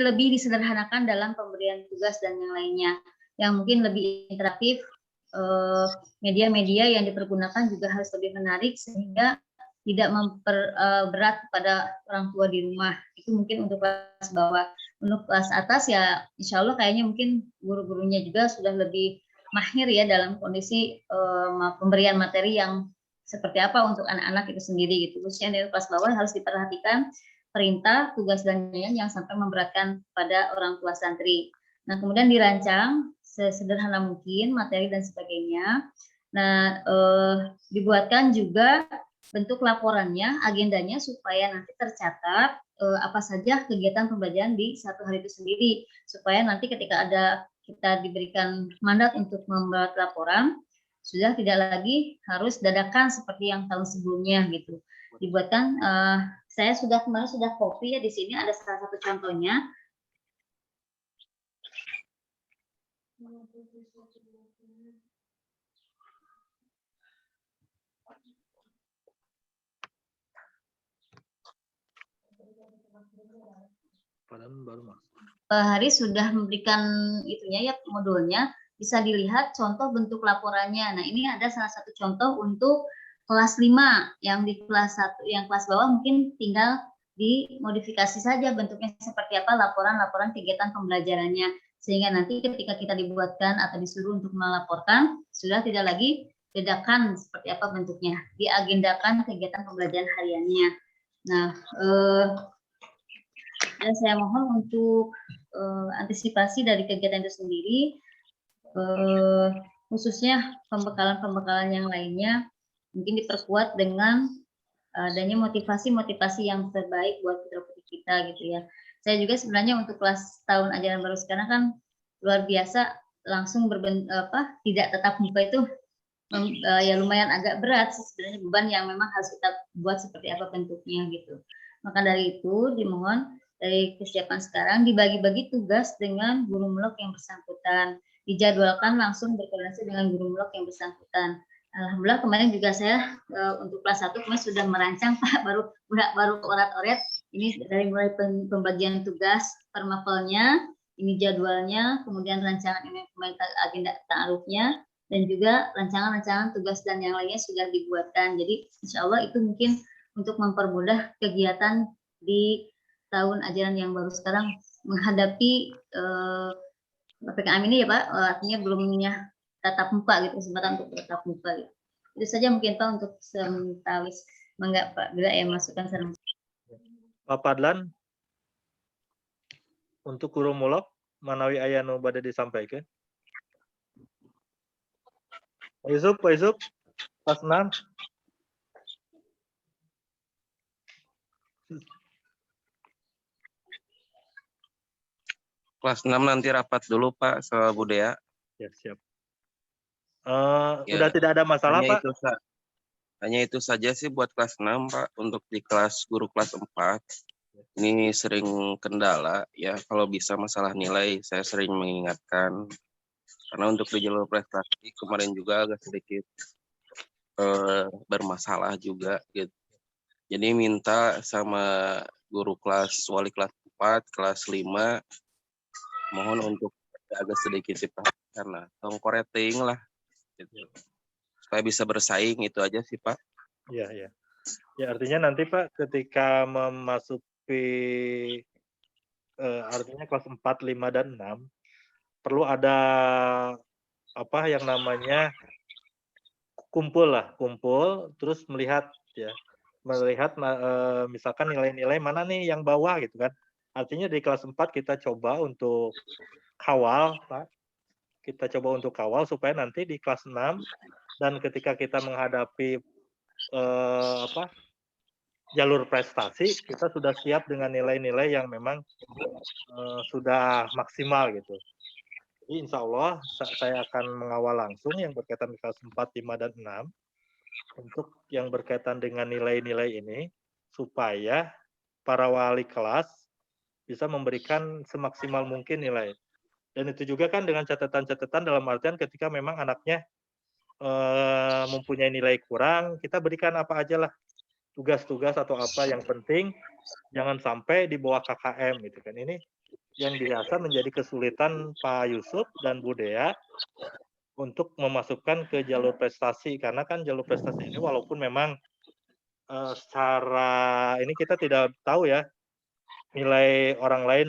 lebih disederhanakan dalam pemberian tugas dan yang lainnya, yang mungkin lebih interaktif, media-media yang dipergunakan juga harus lebih menarik sehingga tidak memperberat pada orang tua di rumah. Itu mungkin untuk kelas bawah. Untuk kelas atas ya insya Allah kayaknya mungkin guru-gurunya juga sudah lebih mahir ya dalam kondisi pemberian materi yang seperti apa untuk anak-anak itu sendiri gitu. Khususnya dari kelas bawah harus diperhatikan perintah, tugas dan lain yang sampai memberatkan pada orang tua santri. Nah kemudian dirancang sesederhana mungkin materi dan sebagainya. Nah dibuatkan juga bentuk laporannya, agendanya supaya nanti tercatat apa saja kegiatan pembelajaran di satu hari itu sendiri, supaya nanti ketika ada kita diberikan mandat untuk membuat laporan, sudah tidak lagi harus dadakan seperti yang tahun sebelumnya gitu. Dibuatkan, saya kemarin sudah copy ya di sini ada salah satu contohnya. Hari sudah memberikan itunya ya modulnya, bisa dilihat contoh bentuk laporannya. Nah ini ada salah satu contoh untuk kelas 5 yang di kelas 1, yang kelas bawah mungkin tinggal dimodifikasi saja bentuknya seperti apa laporan-laporan kegiatan pembelajarannya, sehingga nanti ketika kita dibuatkan atau disuruh untuk melaporkan sudah tidak lagi bedakan seperti apa bentuknya, diagendakan kegiatan pembelajaran hariannya. Nah, dan saya mohon untuk antisipasi dari kegiatan itu sendiri, khususnya pembekalan-pembekalan yang lainnya mungkin diperkuat dengan adanya motivasi-motivasi yang terbaik buat putra-putri kita gitu ya. Saya juga sebenarnya untuk kelas tahun ajaran baru sekarang kan luar biasa, langsung tidak tatap muka itu ya lumayan agak berat sih sebenarnya, beban yang memang harus kita buat seperti apa bentuknya gitu. Maka dari itu dimohon dari kesiapan sekarang dibagi-bagi tugas dengan guru mulok yang bersangkutan, dijadwalkan langsung berkoordinasi dengan guru mulok yang bersangkutan. Alhamdulillah kemarin juga saya untuk kelas 1 kemarin sudah merancang Pak, baru orat-oret ini dari mulai pembagian tugas per mapelnya, ini jadwalnya, kemudian rancangan ini agenda ta'arufnya, dan juga rancangan-rancangan tugas dan yang lainnya sudah dibuatkan. Jadi insya Allah itu mungkin untuk mempermudah kegiatan di tahun ajaran yang baru sekarang menghadapi PPKM ini ya Pak, artinya belumnya tatap muka gitu, kesempatan untuk tatap muka gitu. Itu saja mungkin Pak untuk sementawis. Mangga Pak, bila ya masukkan saran. Pak Padlan, untuk guru mulok manawi ayanu bade disampaikan. Pak Yusuf, kelas 6. Kelas 6 nanti rapat dulu Pak sama Bu Dea. Ya, siap. Sudah tidak ada masalah Pak? Hanya itu saja sih buat kelas 6 Pak. Untuk di kelas guru kelas 4, ini sering kendala ya, kalau bisa masalah nilai saya sering mengingatkan. Karena untuk di jalur prestasi kemarin juga agak sedikit bermasalah juga gitu. Jadi minta sama guru kelas, wali kelas 4, kelas 5, mohon untuk agak sedikit diperhatikan lah, tongkoreting lah, gitu. Supaya bisa bersaing, itu aja sih Pak. Iya, iya. Ya artinya nanti Pak ketika memasuki artinya kelas 4, 5, dan 6 perlu ada apa yang namanya kumpul terus melihat misalkan nilai-nilai mana nih yang bawah gitu kan. Artinya di kelas 4 kita coba untuk kawal Pak. Kita coba untuk kawal supaya nanti di kelas 6 dan ketika kita menghadapi jalur prestasi kita sudah siap dengan nilai-nilai yang memang sudah maksimal gitu. Jadi insya Allah saya akan mengawal langsung yang berkaitan dengan kelas 4, 5, dan 6 untuk yang berkaitan dengan nilai-nilai ini supaya para wali kelas bisa memberikan semaksimal mungkin nilai. Dan itu juga kan dengan catatan-catatan dalam artian ketika memang anaknya mempunyai nilai kurang, kita berikan apa aja lah tugas-tugas atau apa yang penting, jangan sampai di bawah KKM gitu kan. Ini yang biasa menjadi kesulitan Pak Yusuf dan Bu Dea untuk memasukkan ke jalur prestasi, karena kan jalur prestasi ini walaupun memang secara ini kita tidak tahu ya nilai orang lain,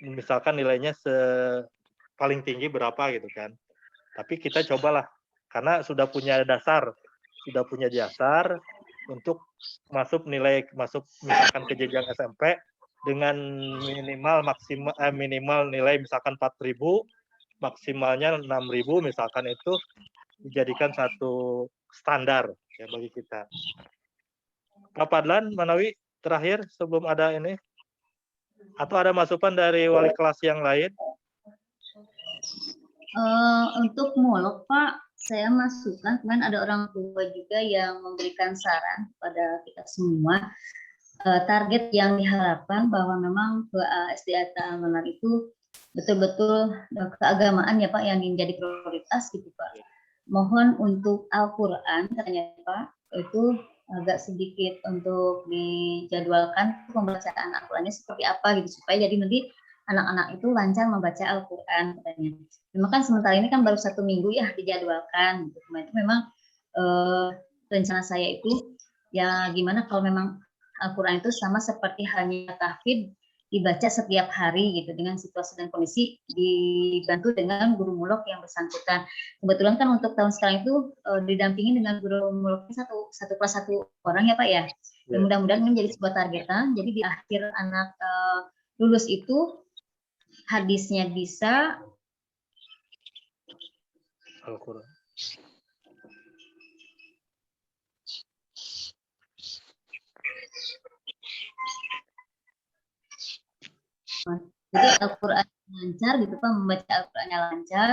misalkan nilainya paling tinggi berapa gitu kan, tapi kita cobalah karena sudah punya dasar untuk masuk misalkan ke jenjang SMP dengan minimal nilai misalkan 4.000, maksimalnya 6.000 misalkan, itu dijadikan satu standar ya bagi kita. Pak Padlan, Manawi terakhir sebelum ada ini, atau ada masukan dari wali kelas yang lain? Untuk mulok Pak, saya masukkan, kemarin ada orang tua juga yang memberikan saran kepada kita semua, target yang diharapkan bahwa memang SDA Al-Manar itu betul-betul keagamaan ya Pak yang menjadi prioritas gitu Pak. Mohon untuk Al-Quran katanya Pak, itu agak sedikit untuk dijadwalkan pembacaan Al-Qurannya seperti apa gitu, supaya jadi nanti anak-anak itu lancar membaca Al-Quran katanya. Memang kan sementara ini kan baru 1 minggu ya dijadwalkan gitu. Itu memang rencana saya itu Ya gimana kalau memang Al-Quran itu sama seperti halnya tahfidz, dibaca setiap hari gitu dengan situasi dan kondisi, dibantu dengan guru mulok yang bersangkutan. Kebetulan kan untuk tahun sekarang itu didampingi dengan guru muloknya satu kelas satu orang ya Pak ya. Dan mudah-mudahan ini menjadi sebuah targetan. Jadi di akhir anak lulus itu hadisnya bisa Al-Quran. Jadi Al-Quran lancar gitu Pak, membaca Al-Qurannya lancar,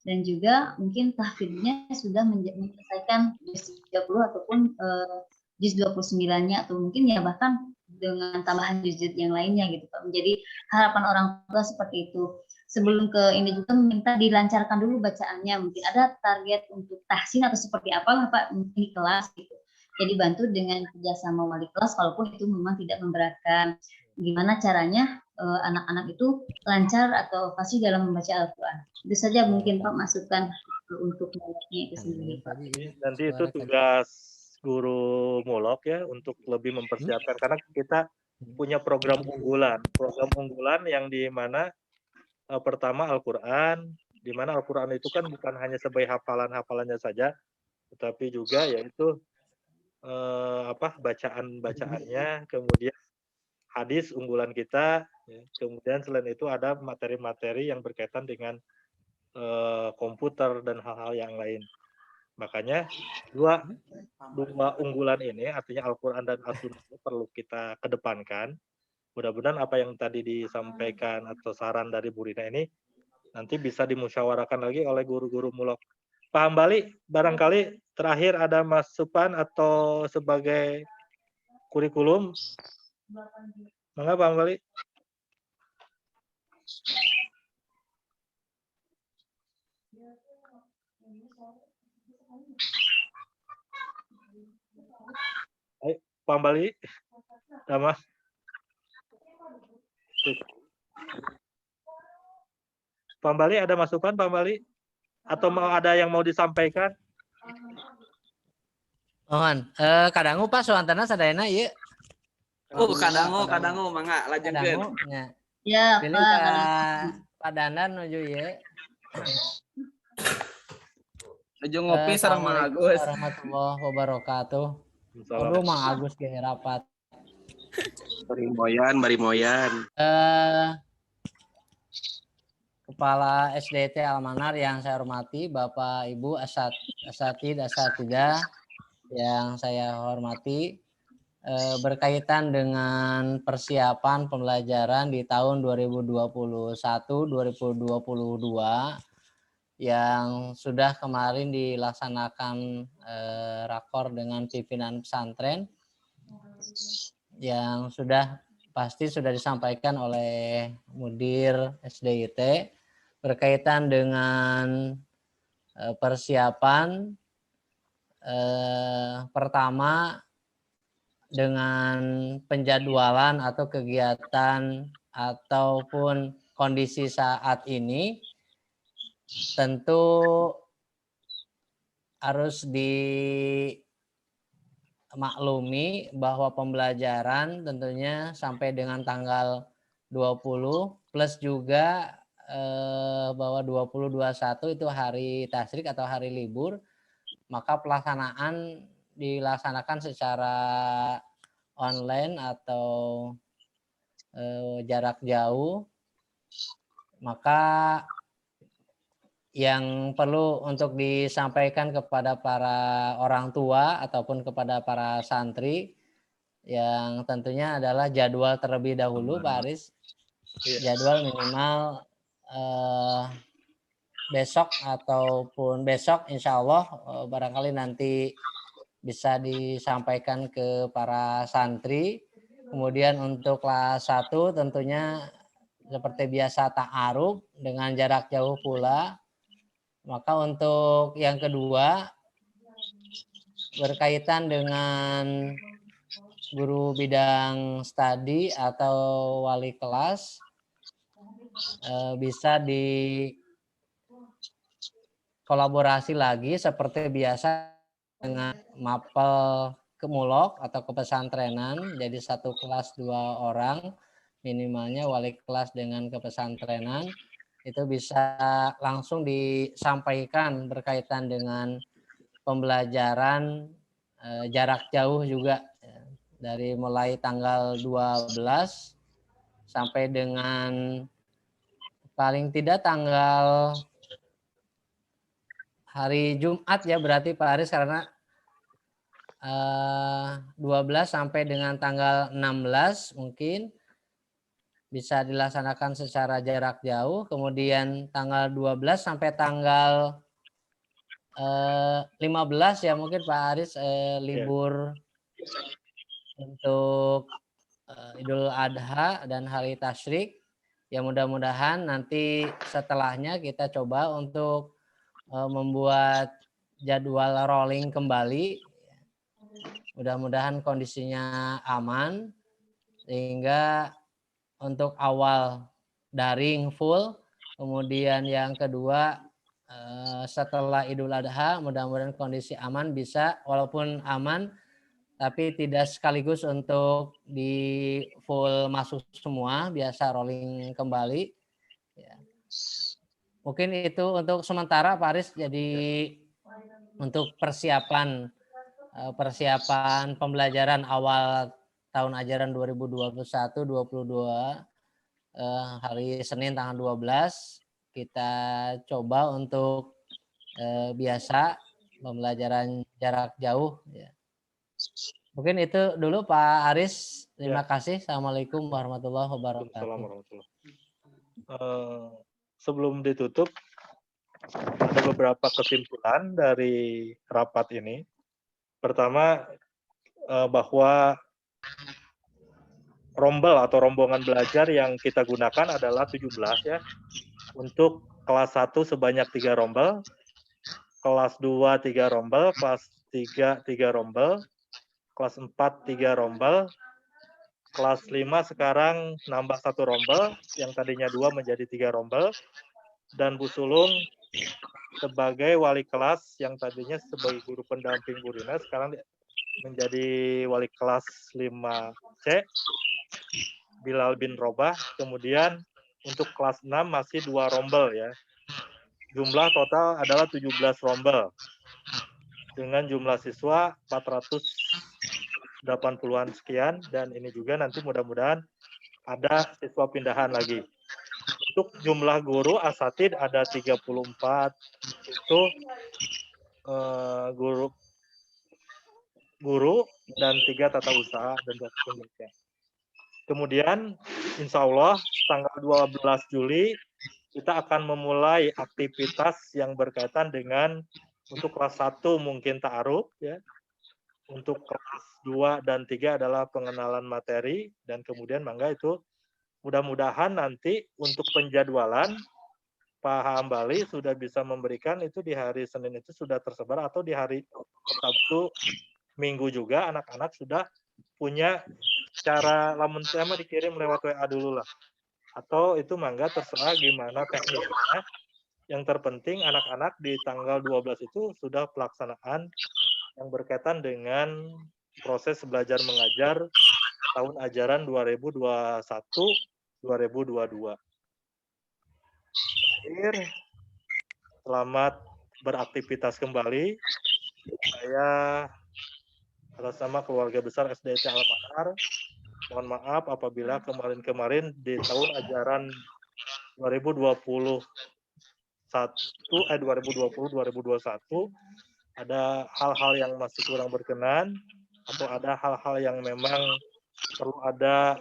dan juga mungkin tahfidznya sudah menyelesaikan juz 30 ataupun juz 29-nya, atau mungkin ya bahkan dengan tambahan juz-juz yang lainnya gitu Pak. Menjadi harapan orang tua seperti itu. Sebelum ke ini juga minta dilancarkan dulu bacaannya, mungkin ada target untuk tahsin atau seperti apalah Pak, mungkin di kelas gitu. Jadi bantu dengan kerjasama wali kelas, walaupun itu memang tidak memberatkan. Gimana caranya anak-anak itu lancar atau fasih dalam membaca Al-Quran. Itu saja mungkin Pak masukan untuk muloknya itu sendiri Pak. Nanti itu tugas guru mulok ya untuk lebih mempersiapkan, karena kita punya program unggulan yang di mana pertama Al-Quran, di mana Al-Quran itu kan bukan hanya sebagai hafalannya saja, tetapi juga yaitu bacaan-bacaannya, kemudian hadis unggulan kita, ya. Kemudian selain itu ada materi-materi yang berkaitan dengan komputer dan hal-hal yang lain. Makanya dua unggulan ini, artinya Al-Quran dan As-Sunnah, perlu kita kedepankan. Mudah-mudahan apa yang tadi disampaikan atau saran dari Bu Rina ini nanti bisa dimusyawarahkan lagi oleh guru-guru mulok. Pak Hambali, barangkali terakhir ada masukan atau sebagai kurikulum. Mangga Pak Hambali. Ayo, Pak Hambali. Sama. Pak Hambali ada masukan Pak Hambali? Atau mau ada yang mau disampaikan? Mohon, kadangu Pak soantana sadayana ieu. Kadangu mangga lanjutkeun. Ya, Pilih Pak. Pak Dandan nuju ieu. Nuju ngopi sareng Mang Agus. Warahmatullahi wabarakatuh. Aduh Mang Agus ge rapat. Bari moyan. Kepala SDT Almanar yang saya hormati, Bapak Ibu asatidah yang saya hormati, berkaitan dengan persiapan pembelajaran di tahun 2021-2022 yang sudah kemarin dilaksanakan rakor dengan pimpinan pesantren yang pasti sudah disampaikan oleh Mudir SDIT berkaitan dengan persiapan pertama dengan penjadwalan atau kegiatan ataupun kondisi saat ini tentu harus dimaklumi bahwa pembelajaran tentunya sampai dengan tanggal 20 plus juga bahwa 20-21 itu hari tasyrik atau hari libur, maka pelaksanaan dilaksanakan secara online atau jarak jauh. Maka yang perlu untuk disampaikan kepada para orang tua ataupun kepada para santri yang tentunya adalah jadwal terlebih dahulu Pak Aris. Jadwal minimal besok ataupun besok insya Allah barangkali nanti bisa disampaikan ke para santri. Kemudian untuk kelas 1 tentunya seperti biasa ta'aruf dengan jarak jauh pula. Maka untuk yang kedua berkaitan dengan guru bidang studi atau wali kelas bisa dikolaborasi lagi seperti biasa dengan mapel ke mulok atau ke pesantrenan, jadi satu kelas 2 orang minimalnya wali kelas dengan kepesantrenan, itu bisa langsung disampaikan berkaitan dengan pembelajaran jarak jauh juga, dari mulai tanggal 12 sampai dengan paling tidak tanggal hari Jumat ya berarti Pak Aris, karena 12 sampai dengan tanggal 16 mungkin bisa dilaksanakan secara jarak jauh, kemudian tanggal 12 sampai tanggal 15 ya mungkin Pak Aris libur untuk Idul Adha dan hari Tasyrik. Ya mudah-mudahan nanti setelahnya kita coba untuk membuat jadwal rolling kembali. Mudah-mudahan kondisinya aman sehingga untuk awal daring full, kemudian yang kedua setelah Idul Adha mudah-mudahan kondisi aman, bisa walaupun aman tapi tidak sekaligus untuk di full masuk semua, biasa rolling kembali. Ya. Mungkin itu untuk sementara Pak Aris, jadi untuk persiapan pembelajaran awal tahun ajaran 2021-22 hari Senin tanggal 12 kita coba untuk biasa pembelajaran jarak jauh ya. Mungkin itu dulu Pak Aris. Terima kasih. Assalamualaikum warahmatullahi wabarakatuh. Sebelum ditutup, ada beberapa kesimpulan dari rapat ini. Pertama, bahwa rombel atau rombongan belajar yang kita gunakan adalah 17 ya. Untuk kelas 1 sebanyak 3 rombel, kelas 2 3 rombel, kelas 3 3 rombel, kelas 4 3 rombel, kelas 5 sekarang nambah 1 rombel, yang tadinya 2 menjadi 3 rombel, dan Bu Sulung sebagai wali kelas yang tadinya sebagai guru pendamping Bu Rina sekarang menjadi wali kelas 5C, Bilal bin Robah. Kemudian untuk kelas 6 masih 2 rombel ya. Jumlah total adalah 17 rombel. Dengan jumlah siswa 480-an sekian, dan ini juga nanti mudah-mudahan ada siswa pindahan lagi. Untuk jumlah guru asatid ada 34, itu guru dan 3 tata usaha dan penelitian. Kemudian insya Allah tanggal 12 Juli kita akan memulai aktivitas yang berkaitan dengan untuk kelas 1 mungkin ta'aruf ya. Untuk kelas 2 dan 3 adalah pengenalan materi, dan kemudian mangga itu mudah-mudahan nanti untuk penjadwalan Pak Hambali sudah bisa memberikan itu di hari Senin itu sudah tersebar, atau di hari Sabtu Minggu juga anak-anak sudah punya cara lamun sama dikirim lewat WA dulu lah. Atau itu mangga terserah gimana teknisnya. Yang terpenting anak-anak di tanggal 12 itu sudah pelaksanaan yang berkaitan dengan proses belajar mengajar tahun ajaran 2021-2022. Akhir, selamat beraktivitas kembali. Saya atas nama keluarga besar SDIT Al-Manar, mohon maaf apabila kemarin-kemarin di tahun ajaran 2020-2021 ada hal-hal yang masih kurang berkenan, atau ada hal-hal yang memang perlu ada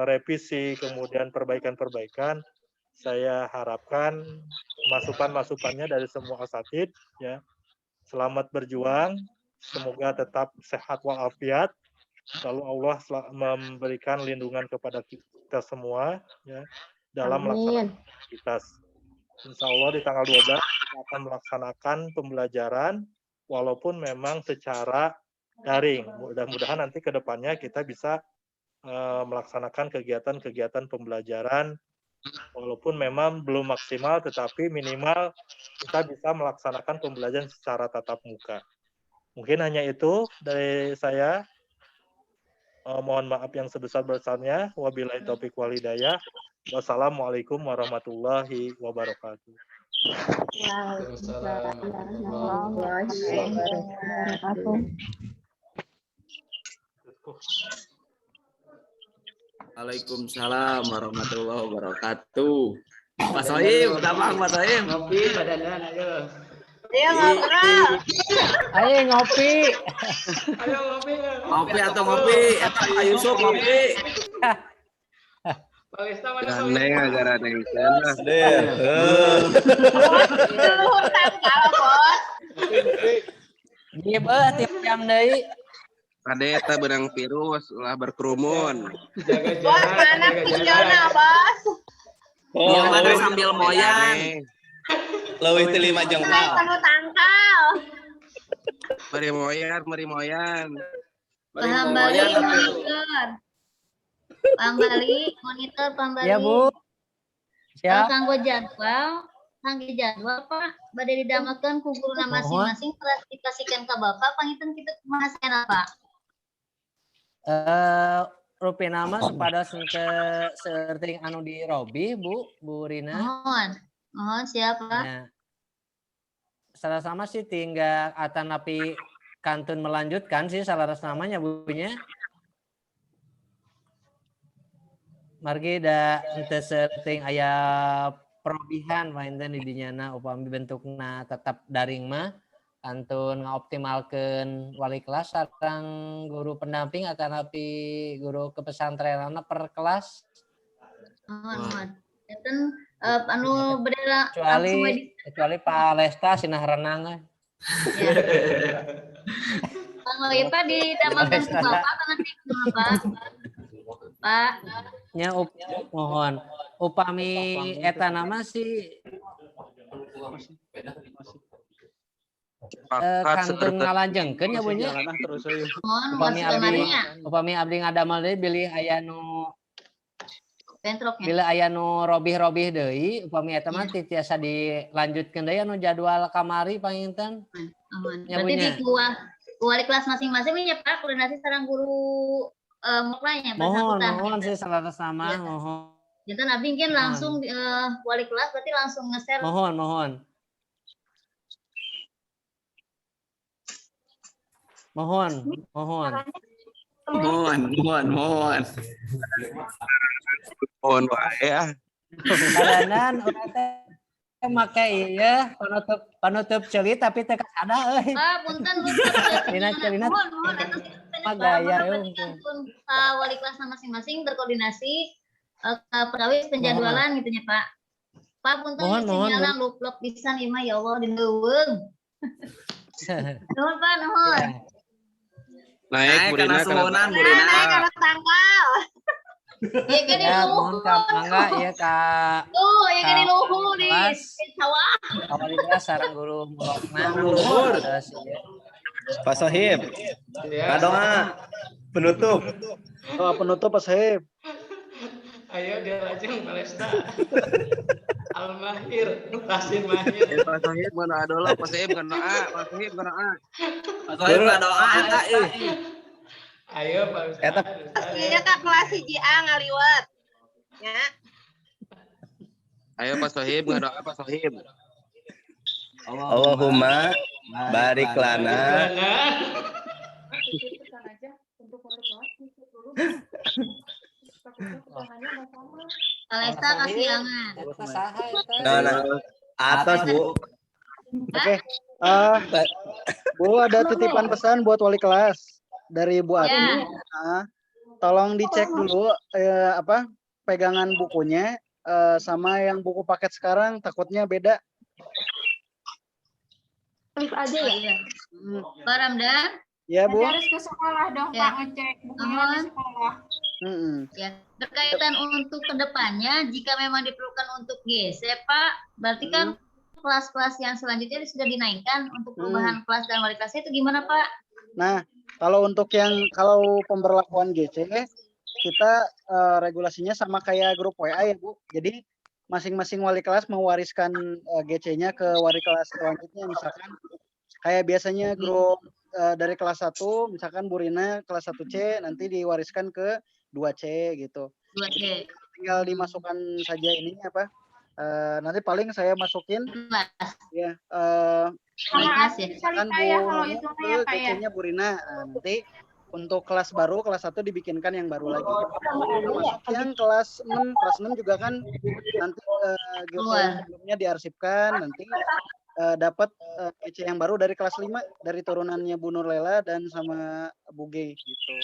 revisi, kemudian perbaikan-perbaikan. Saya harapkan masukan-masukannya dari semua asatid ya. Selamat berjuang, semoga tetap sehat walafiat. Lalu Allah memberikan lindungan kepada kita semua ya dalam melaksanakan aktivitas. Insya Allah di tanggal 12 kita akan melaksanakan pembelajaran walaupun memang secara daring. Mudah-mudahan nanti ke depannya kita bisa melaksanakan kegiatan-kegiatan pembelajaran walaupun memang belum maksimal, tetapi minimal kita bisa melaksanakan pembelajaran secara tatap muka. Mungkin hanya itu dari saya. Mohon maaf yang sebesar-besarnya. Wabillahi taufiq wal hidayah. Wassalamualaikum warahmatullahi wabarakatuh. Waalaikumsalam warahmatullahi Wabarakatuh. Waalaikumsalam warahmatullahi wabarakatuh. Pak Sohim, udah bang Pak Sohim. Ngopi badanan ayo. Ayo ngobrol. Ayo ngopi. Ayo ngopi. Ngopi atau ngopi? Eta Pak Yusuf ngopi. Pak Lesta mana Pak Gandeng Lesta? agar ada yang sana. Luhur tanggal, Bos. Ieu tiap jam deui. Kade eta benang virus ulah berkerumun. Jaga Bos, jarak. mana Jaga videona, jarak. Bos? Yang mana sambil moyang. Leuwih teu 5 Saya penuh tangkal. Mari moyan. Paham Bali monitor. Paham Bali monitor Paham Bali. Ya, Bu. Siap. Kanggo jadwal Pak bade didamakeun ku guruna masing-masing klasifikasikan ka Bapak pangitan kitu kumaha saena Pak. Rupi nama sepadas ke searting anu di Robi, Bu Rina. Mohon siapa? Nah, salah sama sih tinggal atanapi kantun melanjutkan sih salah namanya bunya. Margi da ente searting aya perobihan mainten di dinyana upami bentukna tetap daring mah kantun ngoptimalkeun wali kelas sareng guru pendamping atanapi guru kepesantrenana per kelas. Mohon. Enten anu bedela kecuali Pak Lesta sinah renang. Bang Pak didamakeun ku Bapak nanti Bapak. Pak. Nya mohon upami eta nama si kantun ngalanjengkeun nya bunya. Upami abdi ngadamel deui bilih aya nu bentroknya. bila aya nu robih-robih deui upami eta mah tiasa dilanjutkeun deui anu jadwal kamari panginten. Berarti di wali kelas masing-masing ya Pak koordinasi sareng guru moklanya mohon sih salah sama mohon. Jantan abdi kan langsung wali kelas berarti langsung nge-share. Mohon. Mohon wae ya. Kadanan urang teh make ieu panutup ceuli tapi teu kasada euy. Punten Celina. Mohon Gaya wali kelas masing-masing berkoordinasi perkawis penjadwalan gitu ya Pak. Pak punten sinyalna lup-lup pisan ieu mah ya Allah dineuweung. Nuhun Pak, nuhun. Naik karena suhunan Burina. Naik karena tanggal. Iya kan di luhur. Mangga ieu ka. Tuh, ieu kan di luhur di sawah. Awali kelas sareng guru mulakna. Luhur. Pak Sohib, doa penutup. Doa penutup Pak Sohib. Ayo dia lajeng Palesta. Al-Mahir, Tasin Mahir. Pak Sohib mana adola, Pak Sohib kana A, Pak Sohib kana A. Pak Sohib doa eta euy. Ayo Pak Ustaz. Iya Kak kelas 1A ngaliwat. Ya. Ayo Pak Sohib ngadoa Pak Sohib. Allahumma barik lana. Alesta kasih angan. Atas Bu. Oke. Bu ada titipan pesan buat wali kelas dari Bu Ati. Tolong dicek dulu pegangan bukunya sama yang buku paket sekarang takutnya beda. Aja ya. Pak Ramdan. Ya Bu. Harus ke sekolah dong Pak ngecek bukunya di sekolah. Ya, berkaitan untuk kedepannya, jika memang diperlukan untuk GC, Pak, berarti kan kelas-kelas yang selanjutnya sudah dinaikkan untuk perubahan kelas dan wali kelasnya itu gimana, Pak? Nah, kalau pemberlakuan GC, kita regulasinya sama kayak grup WA ya Bu. Jadi masing-masing wali kelas mewariskan GC-nya ke wali kelas selanjutnya, misalkan kayak biasanya grup dari kelas 1 misalkan Bu Rina kelas 1C nanti diwariskan ke 2C gitu. 2C. Tinggal dimasukkan saja ininya apa? Nanti paling saya masukin ya misalkan Bu Nunu ke GC-nya Bu Rina. Nah, nanti untuk kelas baru kelas 1 dibikinkan yang baru lagi. Termasuk yang kelas 6 juga kan nanti GC yang sebelumnya diarsipkan nanti dapat GC yang baru dari kelas 5 dari turunannya Bu Nurlela dan sama Bu G gitu.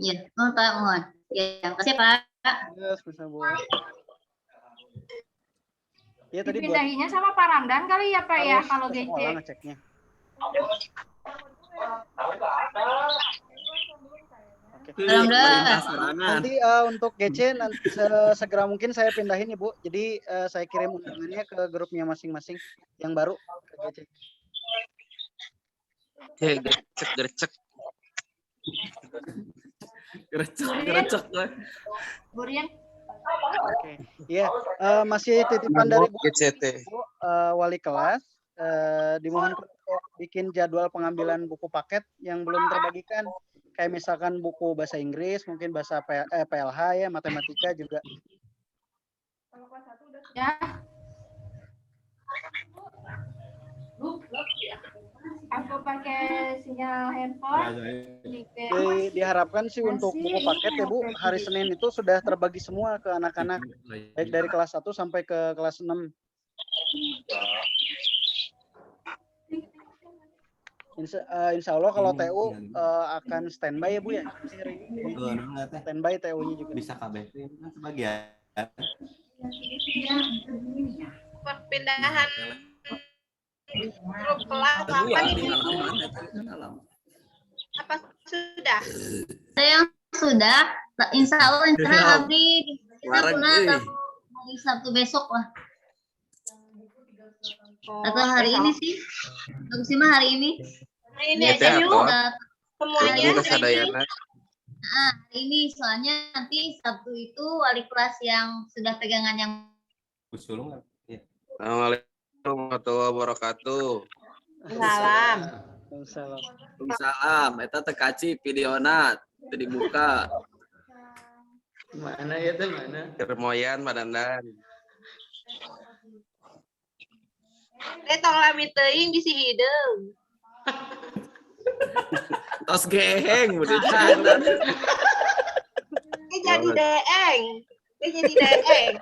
Ya, mohon Pak, mohon. Ya, kasih Pak. Yes, bisa Bu. Ya tadi buat Dipindahinnya sama Pak Ramdan kali ya Pak ya kalau ke GC. sekolah ngeceknya. Nanti untuk GC nanti segera mungkin saya pindahin Ibu. Jadi saya kirim undangannya ke grupnya masing-masing yang baru ke GC. Gercek. Gerecek. Burian. Oke. Iya, masih titipan dari Bu, GCT. wali kelas. Dimohon bikin jadwal pengambilan buku paket yang belum terbagikan. Kayak misalkan buku bahasa Inggris, mungkin bahasa PLH ya, matematika juga. Ya. Aku pakai sinyal handphone. Diharapkan sih untuk buku paket ya Bu, hari Senin itu sudah terbagi semua ke anak-anak, baik dari kelas 1 sampai ke kelas 6. Insya Allah kalau TU akan standby ya Bu ya. Standby TU-nya juga. Bisa KB kan sebagian. Perpindahan grup kelas apa nih? Apa sudah? Saya sudah, insya Allah nanti hari Sabtu besok lah. Atau hari ini sih? Bagus sih mah hari ini. Hari ini aja yuk. Semuanya hari ini soalnya nanti Sabtu itu wali kelas yang sudah pegangan yang Usul nggak? Assalamualaikum warahmatullahi wabarakatuh. Salam. Eta teh kaci videona teu dibuka. Mana ya teh mana? Kermoyan Madandan. tong lami teuing bisi hideung. Tos geheng udah Jadi deeng. Jadi deeng.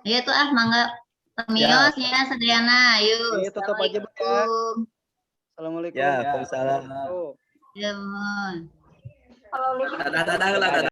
Iya tuh mangga Pemios ya Sedayana, ayo. Iya, tutup aja Bu ya. Assalamualaikum. Ya, Waalaikumsalam. Ya, mohon. dadah